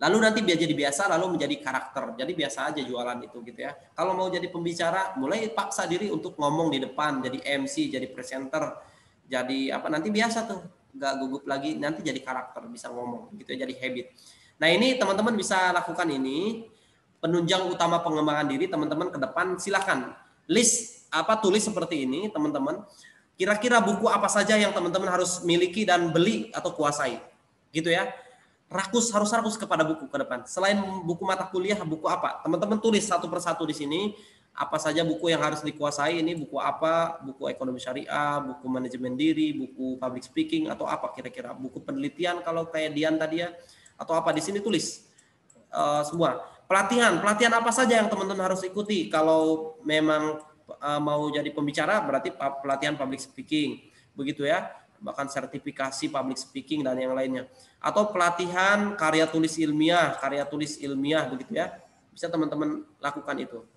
Lalu nanti biar jadi biasa, lalu menjadi karakter. Jadi biasa aja jualan itu gitu ya. Kalau mau jadi pembicara, mulai paksa diri untuk ngomong di depan, jadi MC, jadi presenter, jadi apa, nanti biasa tuh, nggak gugup lagi, nanti jadi karakter, bisa ngomong gitu ya, jadi habit. Nah ini teman-teman bisa lakukan ini. Penunjang utama pengembangan diri teman-teman ke depan, silakan list tulis seperti ini teman-teman. Kira-kira buku apa saja yang teman-teman harus miliki dan beli atau kuasai, gitu ya. Harus rakus kepada buku ke depan. Selain buku mata kuliah, buku apa? Teman-teman tulis satu persatu di sini. Apa saja buku yang harus dikuasai? Ini buku apa? Buku ekonomi syariah, buku manajemen diri, buku public speaking, atau apa kira-kira? Buku penelitian kalau kayak Dian tadi ya, atau apa? Di sini tulis semua. Pelatihan apa saja yang teman-teman harus ikuti? Kalau memang mau jadi pembicara, berarti pelatihan public speaking, begitu ya. Bahkan sertifikasi public speaking dan yang lainnya. Atau pelatihan karya tulis ilmiah begitu ya. Bisa teman-teman lakukan itu.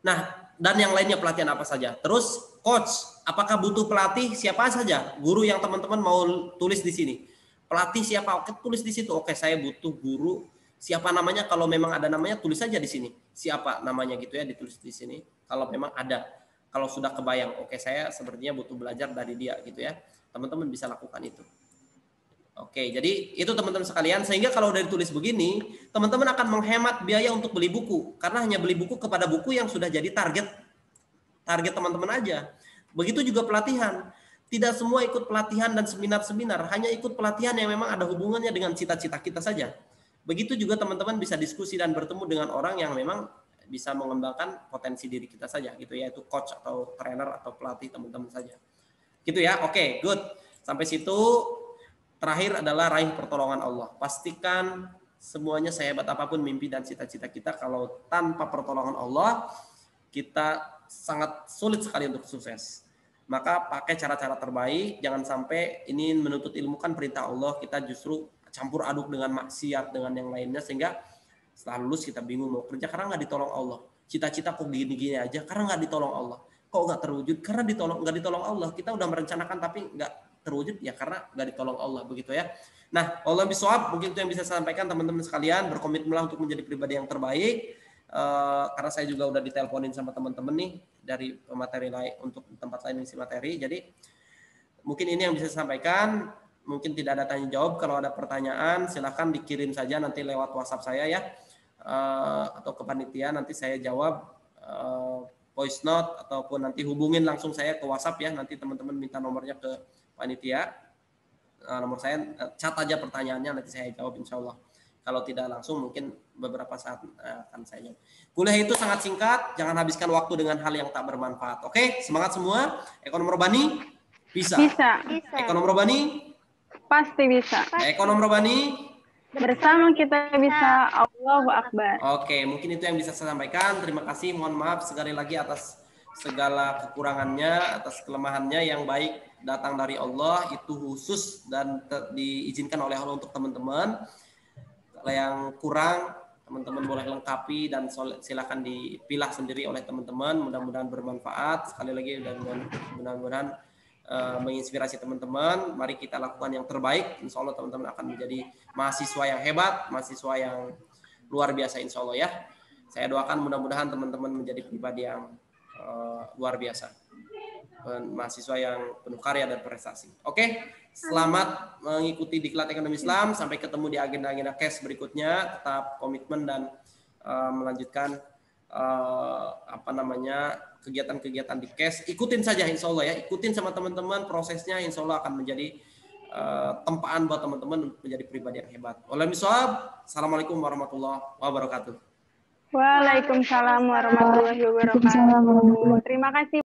Nah, dan yang lainnya pelatihan apa saja. Terus coach, apakah butuh pelatih? Siapa saja guru yang teman-teman mau tulis di sini? Pelatih siapa? Oke, tulis di situ. Oke, saya butuh guru. Siapa namanya? Kalau memang ada namanya, tulis saja di sini. Siapa namanya gitu ya, ditulis di sini. Kalau memang ada. Kalau sudah kebayang, oke saya sepertinya butuh belajar dari dia gitu ya. Teman-teman bisa lakukan itu. Oke, jadi itu teman-teman sekalian. Sehingga kalau udah ditulis begini, teman-teman akan menghemat biaya untuk beli buku. Karena hanya beli buku kepada buku yang sudah jadi target teman-teman aja. Begitu juga pelatihan. Tidak semua ikut pelatihan dan seminar-seminar. Hanya ikut pelatihan yang memang ada hubungannya dengan cita-cita kita saja. Begitu juga teman-teman bisa diskusi dan bertemu dengan orang yang memang bisa mengembangkan potensi diri kita saja gitu ya, itu coach atau trainer atau pelatih teman-teman saja. Gitu ya. Oke, good. Sampai situ. Terakhir adalah raih pertolongan Allah. Pastikan semuanya sehebat apapun mimpi dan cita-cita kita, kalau tanpa pertolongan Allah kita sangat sulit sekali untuk sukses. Maka pakai cara-cara terbaik, jangan sampai ini menuntut ilmu kan perintah Allah, kita justru campur aduk dengan maksiat, dengan yang lainnya, sehingga setelah lulus kita bingung mau kerja karena nggak ditolong Allah. Cita-cita kok gini-gini aja karena nggak ditolong Allah. Kok nggak terwujud? Karena nggak ditolong Allah. Kita udah merencanakan tapi nggak terwujud ya karena nggak ditolong Allah, begitu ya. Nah, Allah bisawab, mungkin itu yang bisa saya sampaikan teman-teman sekalian. Berkomitmenlah untuk menjadi pribadi yang terbaik. Karena saya juga udah diteleponin sama teman-teman nih dari materi lain untuk tempat lain isi materi. Jadi mungkin ini yang bisa saya sampaikan. Mungkin tidak ada tanya jawab. Kalau ada pertanyaan silahkan dikirim saja nanti lewat WhatsApp saya ya, atau ke panitia, nanti saya jawab voice note ataupun nanti hubungin langsung saya ke WhatsApp ya. Nanti teman-teman minta nomornya ke panitia, nomor saya, chat aja pertanyaannya, nanti saya jawab insya Allah. Kalau tidak langsung mungkin beberapa saat akan saya jawab. Kuliah itu sangat singkat, jangan habiskan waktu dengan hal yang tak bermanfaat. Oke, semangat semua. Ekonom Robani bisa. Ekonom Robani Pasti bisa. Ekonom Robani Bersama kita bisa. Allahu Akbar. Oke, mungkin itu yang bisa saya sampaikan. Terima kasih, mohon maaf sekali lagi atas segala kekurangannya, atas kelemahannya. Yang baik datang dari Allah, itu khusus dan diizinkan oleh Allah untuk teman-teman. Kalau yang kurang, teman-teman boleh lengkapi dan silakan dipilah sendiri oleh teman-teman. Mudah-mudahan bermanfaat. Sekali lagi dan mudah-mudahan menginspirasi teman-teman. Mari kita lakukan yang terbaik. Insya Allah teman-teman akan menjadi mahasiswa yang hebat, mahasiswa yang luar biasa insya Allah ya. Saya doakan mudah-mudahan teman-teman menjadi pribadi yang luar biasa, mahasiswa yang penuh karya dan prestasi. Oke, selamat mengikuti Diklat Ekonomi Islam. Sampai ketemu di agenda-agenda cash berikutnya. Tetap komitmen dan melanjutkan kegiatan-kegiatan di cash. Ikutin saja insya Allah ya. Ikutin sama teman-teman prosesnya, insya Allah akan menjadi tempaan buat teman-teman menjadi pribadi yang hebat. Assalamualaikum warahmatullahi wabarakatuh. Waalaikumsalam warahmatullahi wabarakatuh. Terima kasih.